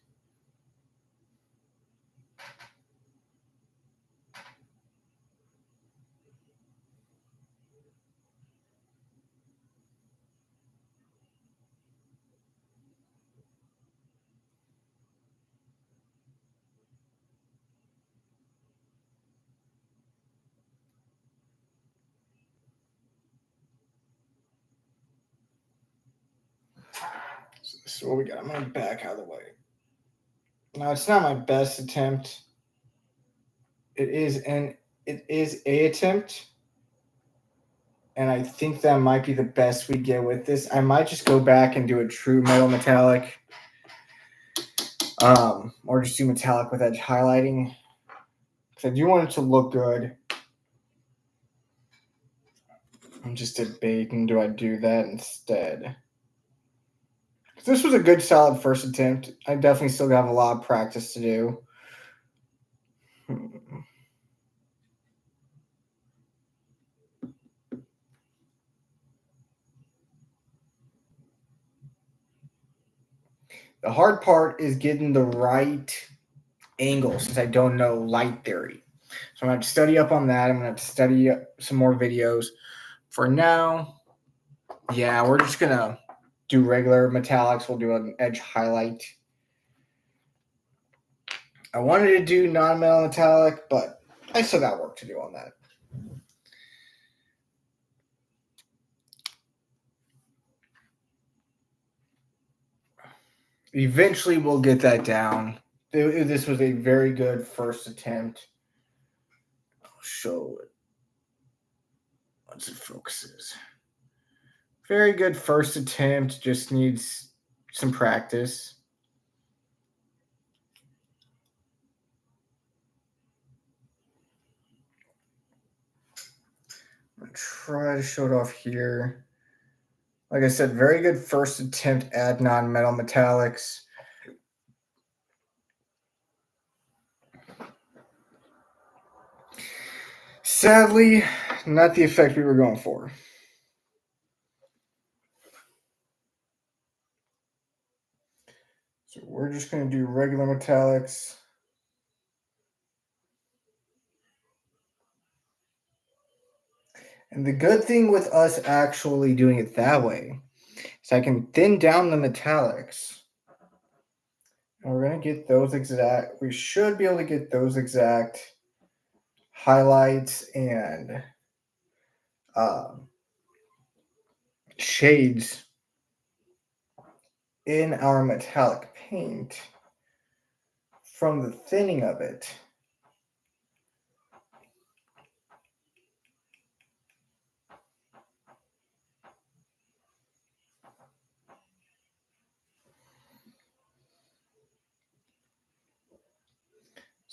So this is what we got. I'm going to back out of the way. Now, it's not my best attempt. It is a attempt. And I think that might be the best we get with this. I might just go back and do a true metal metallic. Or just do metallic with edge highlighting. Because I do want it to look good. I'm just debating, do I do that instead? This was a good, solid first attempt. I definitely still have a lot of practice to do. The hard part is getting the right angle, since I don't know light theory. So I'm going to study up on that. I'm going to study some more videos. For now, yeah, we're just going to do regular metallics. We'll do an edge highlight. I wanted to do non-metal metallic, but I still got work to do on that. Eventually, we'll get that down. This was a very good first attempt. I'll show it once it focuses. Very good first attempt. Just needs some practice. I'm going to try to show it off here. Like I said, very good first attempt at non-metal metallics. Sadly, not the effect we were going for. So we're just going to do regular metallics. And the good thing with us actually doing it that way is I can thin down the metallics. And we're going to get those exact, we should be able to get those exact highlights and shades in our metallic paint from the thinning of it.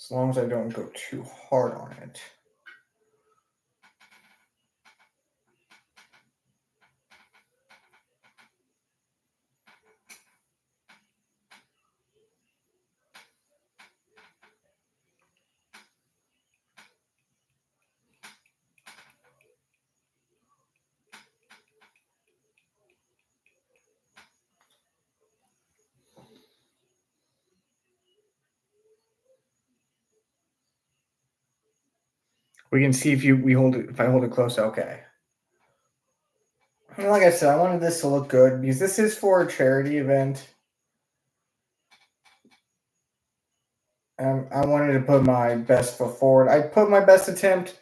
As long as I don't go too hard on it. We can see if we hold it. If I hold it close, okay. And like I said, I wanted this to look good because this is for a charity event. I wanted to put my best foot forward. I put my best attempt.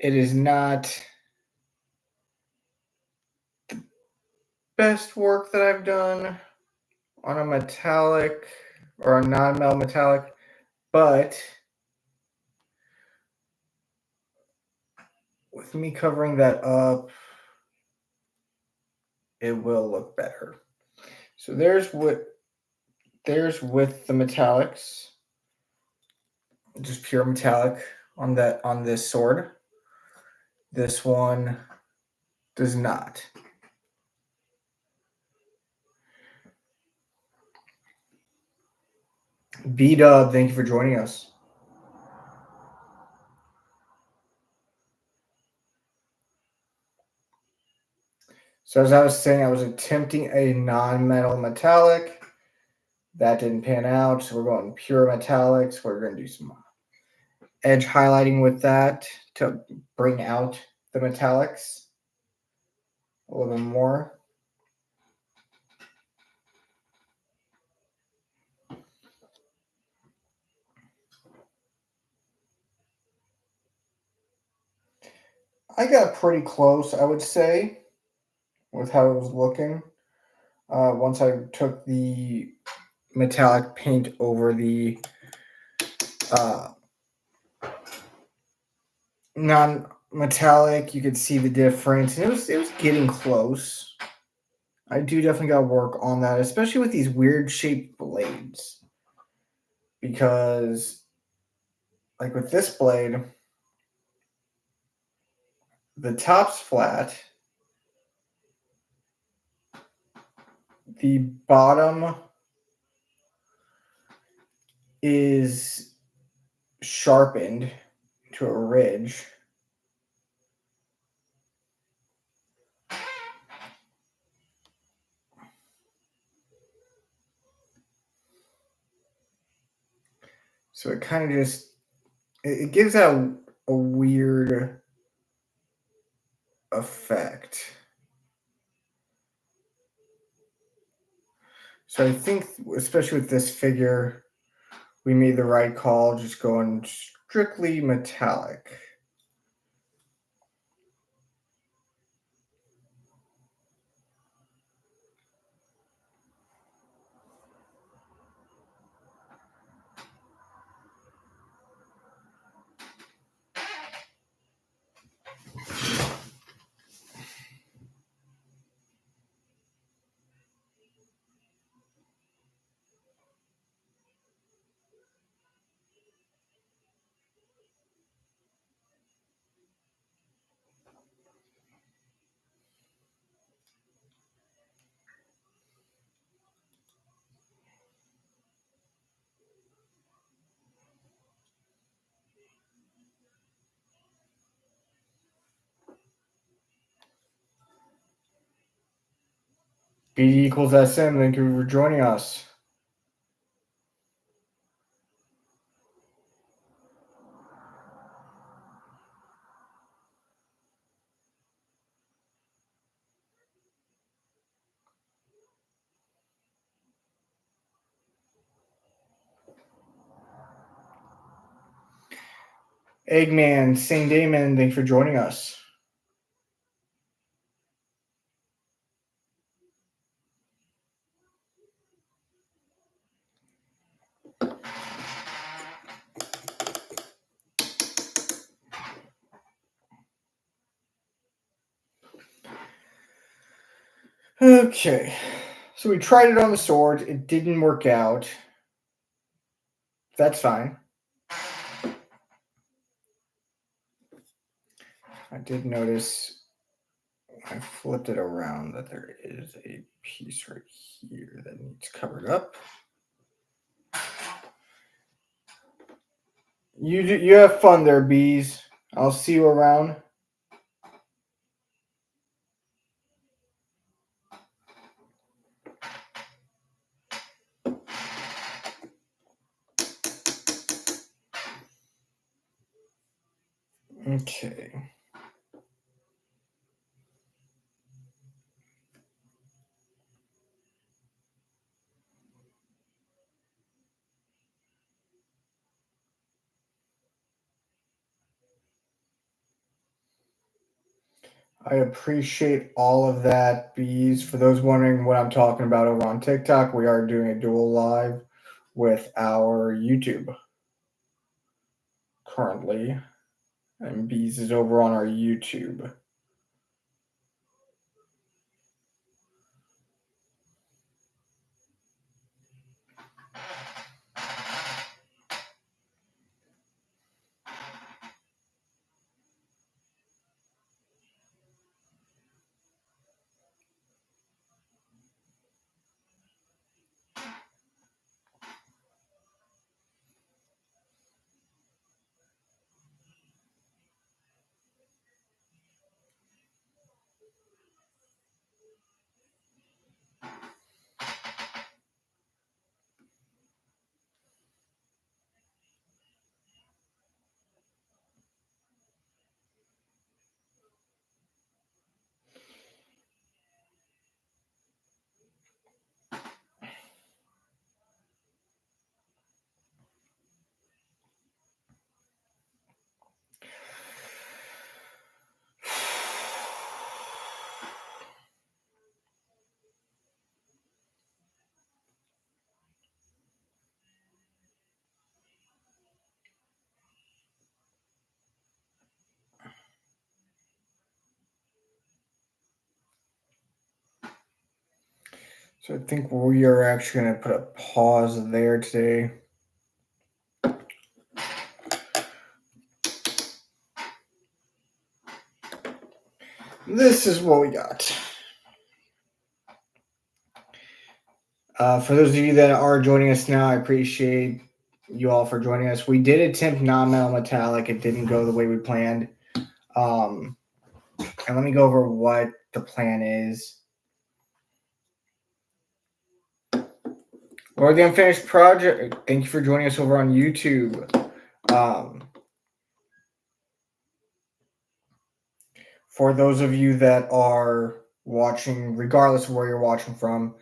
It is not the best work that I've done on a metallic or a non-metal metallic, but with me covering that up, it will look better. So there's with the metallics, just pure metallic on this sword. This one does not. B-Dub, thank you for joining us. So as I was saying, I was attempting a non-metal metallic. That didn't pan out, so we're going pure metallics. We're going to do some edge highlighting with that to bring out the metallics a little bit more. I got pretty close, I would say, with how it was looking. Once I took the metallic paint over the non-metallic, you could see the difference. And it was getting close. I do definitely got to work on that, especially with these weird shaped blades. Because, like with this blade, the top's flat. The bottom is sharpened to a ridge. So it kind of just it gives out a weird effect. So I think, especially with this figure, we made the right call, just going strictly metallic. BD equals SM. Thank you for joining us. Eggman, Saint Damon, thanks for joining us. Okay, so we tried it on the sword. It didn't work out. That's fine. I did notice when I flipped it around that there is a piece right here that needs covered up. You have fun there, bees. I'll see you around. Okay. I appreciate all of that, bees. For those wondering what I'm talking about over on TikTok, we are doing a dual live with our YouTube currently. And bees is over on our YouTube. So I think we are actually going to put a pause there today. This is what we got. For those of you that are joining us now, I appreciate you all for joining us. We did attempt non-metal metallic. It didn't go the way we planned. And let me go over what the plan is. Or the Unfinished Project. Thank you for joining us over on YouTube. For those of you that are watching, regardless of where you're watching from,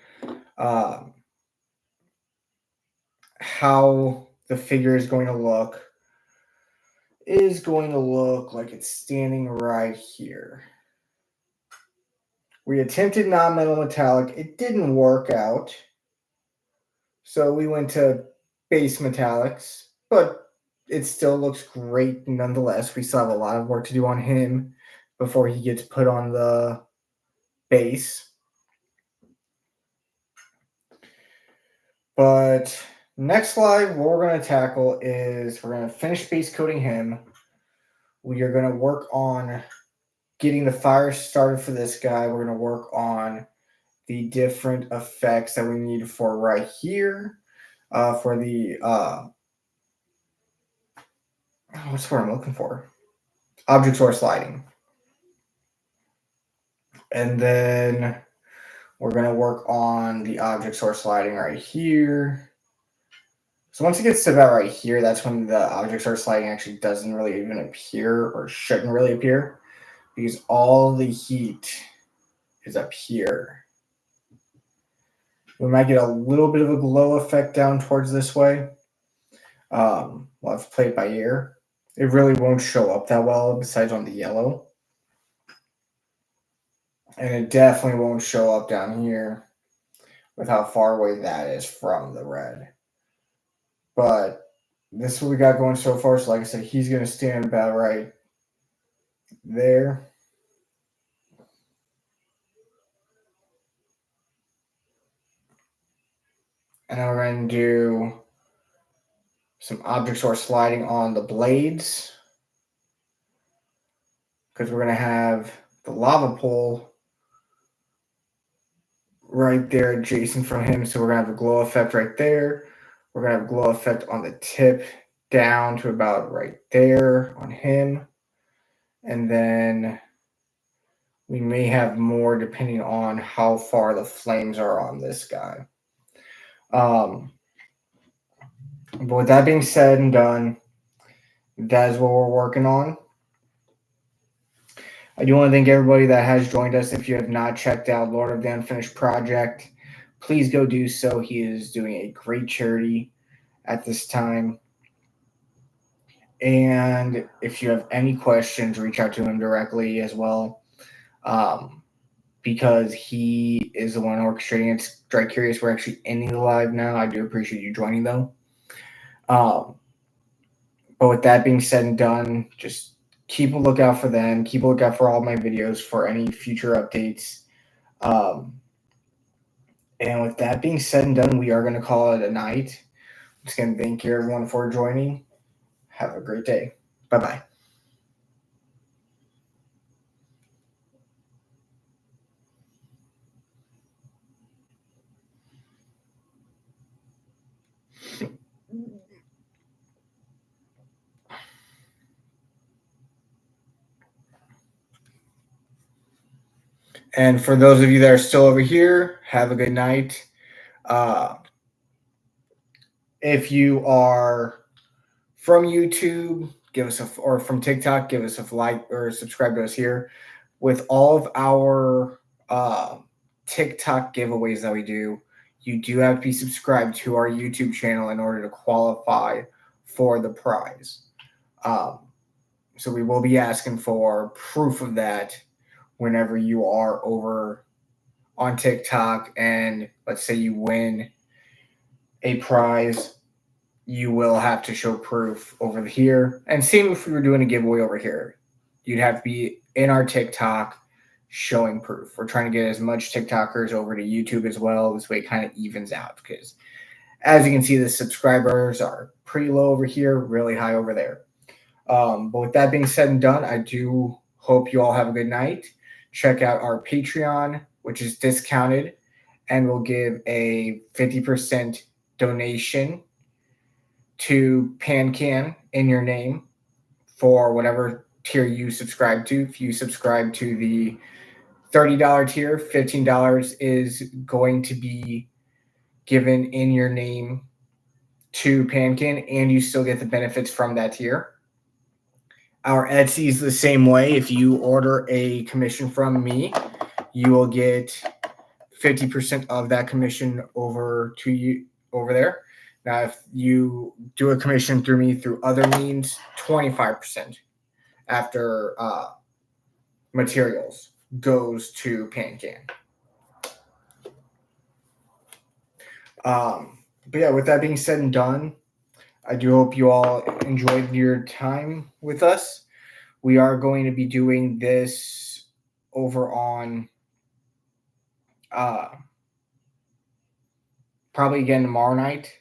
how the figure is going to look like it's standing right here. We attempted non-metal metallic. It didn't work out. So we went to base metallics, but it still looks great nonetheless. We still have a lot of work to do on him before he gets put on the base. But next slide, what we're going to tackle is we're going to finish base coating him. We are going to work on getting the fire started for this guy. We're going to work on the different effects that we need for right here. For the what's the word I'm looking for? Object source lighting. And then we're going to work on the object source lighting right here. So once it gets to about right here, that's when the object source lighting actually doesn't really even appear, or shouldn't really appear, because all the heat is up here. We might get a little bit of a glow effect down towards this way. We'll have to play it by ear. It really won't show up that well besides on the yellow. And it definitely won't show up down here with how far away that is from the red. But this is what we got going so far. So like I said, he's going to stand about right there. And then we're going to do some object source sliding on the blades. because we're going to have the lava pool right there adjacent from him. So we're going to have a glow effect right there. We're going to have a glow effect on the tip down to about right there on him. And then we may have more depending on how far the flames are on this guy. But with that being said and done, that is what we're working on. I do want to thank everybody that has joined us. If you have not checked out Lord of the Unfinished Project, please go do so. He is doing a great charity at this time. And if you have any questions, reach out to him directly as well. Because he is the one orchestrating it. Strike Curious, we're actually ending the live now. I do appreciate you joining, though. But with that being said and done, just keep a lookout for them. Keep a lookout for all my videos for any future updates. And with that being said and done, we are going to call it a night. I'm just going to thank you, everyone, for joining. Have a great day. Bye-bye. And for those of you that are still over here, have a good night. If you are from YouTube, give us or from TikTok, give us a like or subscribe to us here. With all of our TikTok giveaways that we do, you do have to be subscribed to our YouTube channel in order to qualify for the prize. So we will be asking for proof of that whenever you are over on TikTok, and let's say you win a prize, you will have to show proof over here. And same if we were doing a giveaway over here, you'd have to be in our TikTok showing proof. We're trying to get as much TikTokers over to YouTube as well. This way it kind of evens out, because as you can see, the subscribers are pretty low over here, really high over there. But with that being said and done, I do hope you all have a good night. Check out our Patreon, which is discounted, and we'll give a 50% donation to PanCan in your name for whatever tier you subscribe to. If you subscribe to the $30 tier, $15 is going to be given in your name to PanCan, and you still get the benefits from that tier. Our Etsy is the same way. If you order a commission from me, you will get 50% of that commission over to you over there. Now, if you do a commission through me through other means, 25% after materials goes to PanCan. But yeah, with that being said and done, I do hope you all enjoyed your time with us. We are going to be doing this over on probably again tomorrow night.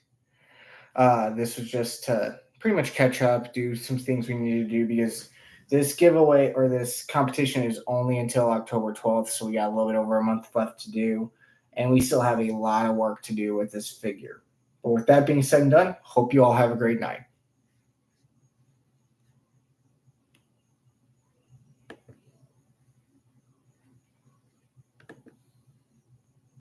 This was just to pretty much catch up, do some things we need to do, because this giveaway or this competition is only until October 12th. So we got a little bit over a month left to do, and we still have a lot of work to do with this figure. But with that being said and done, hope you all have a great night.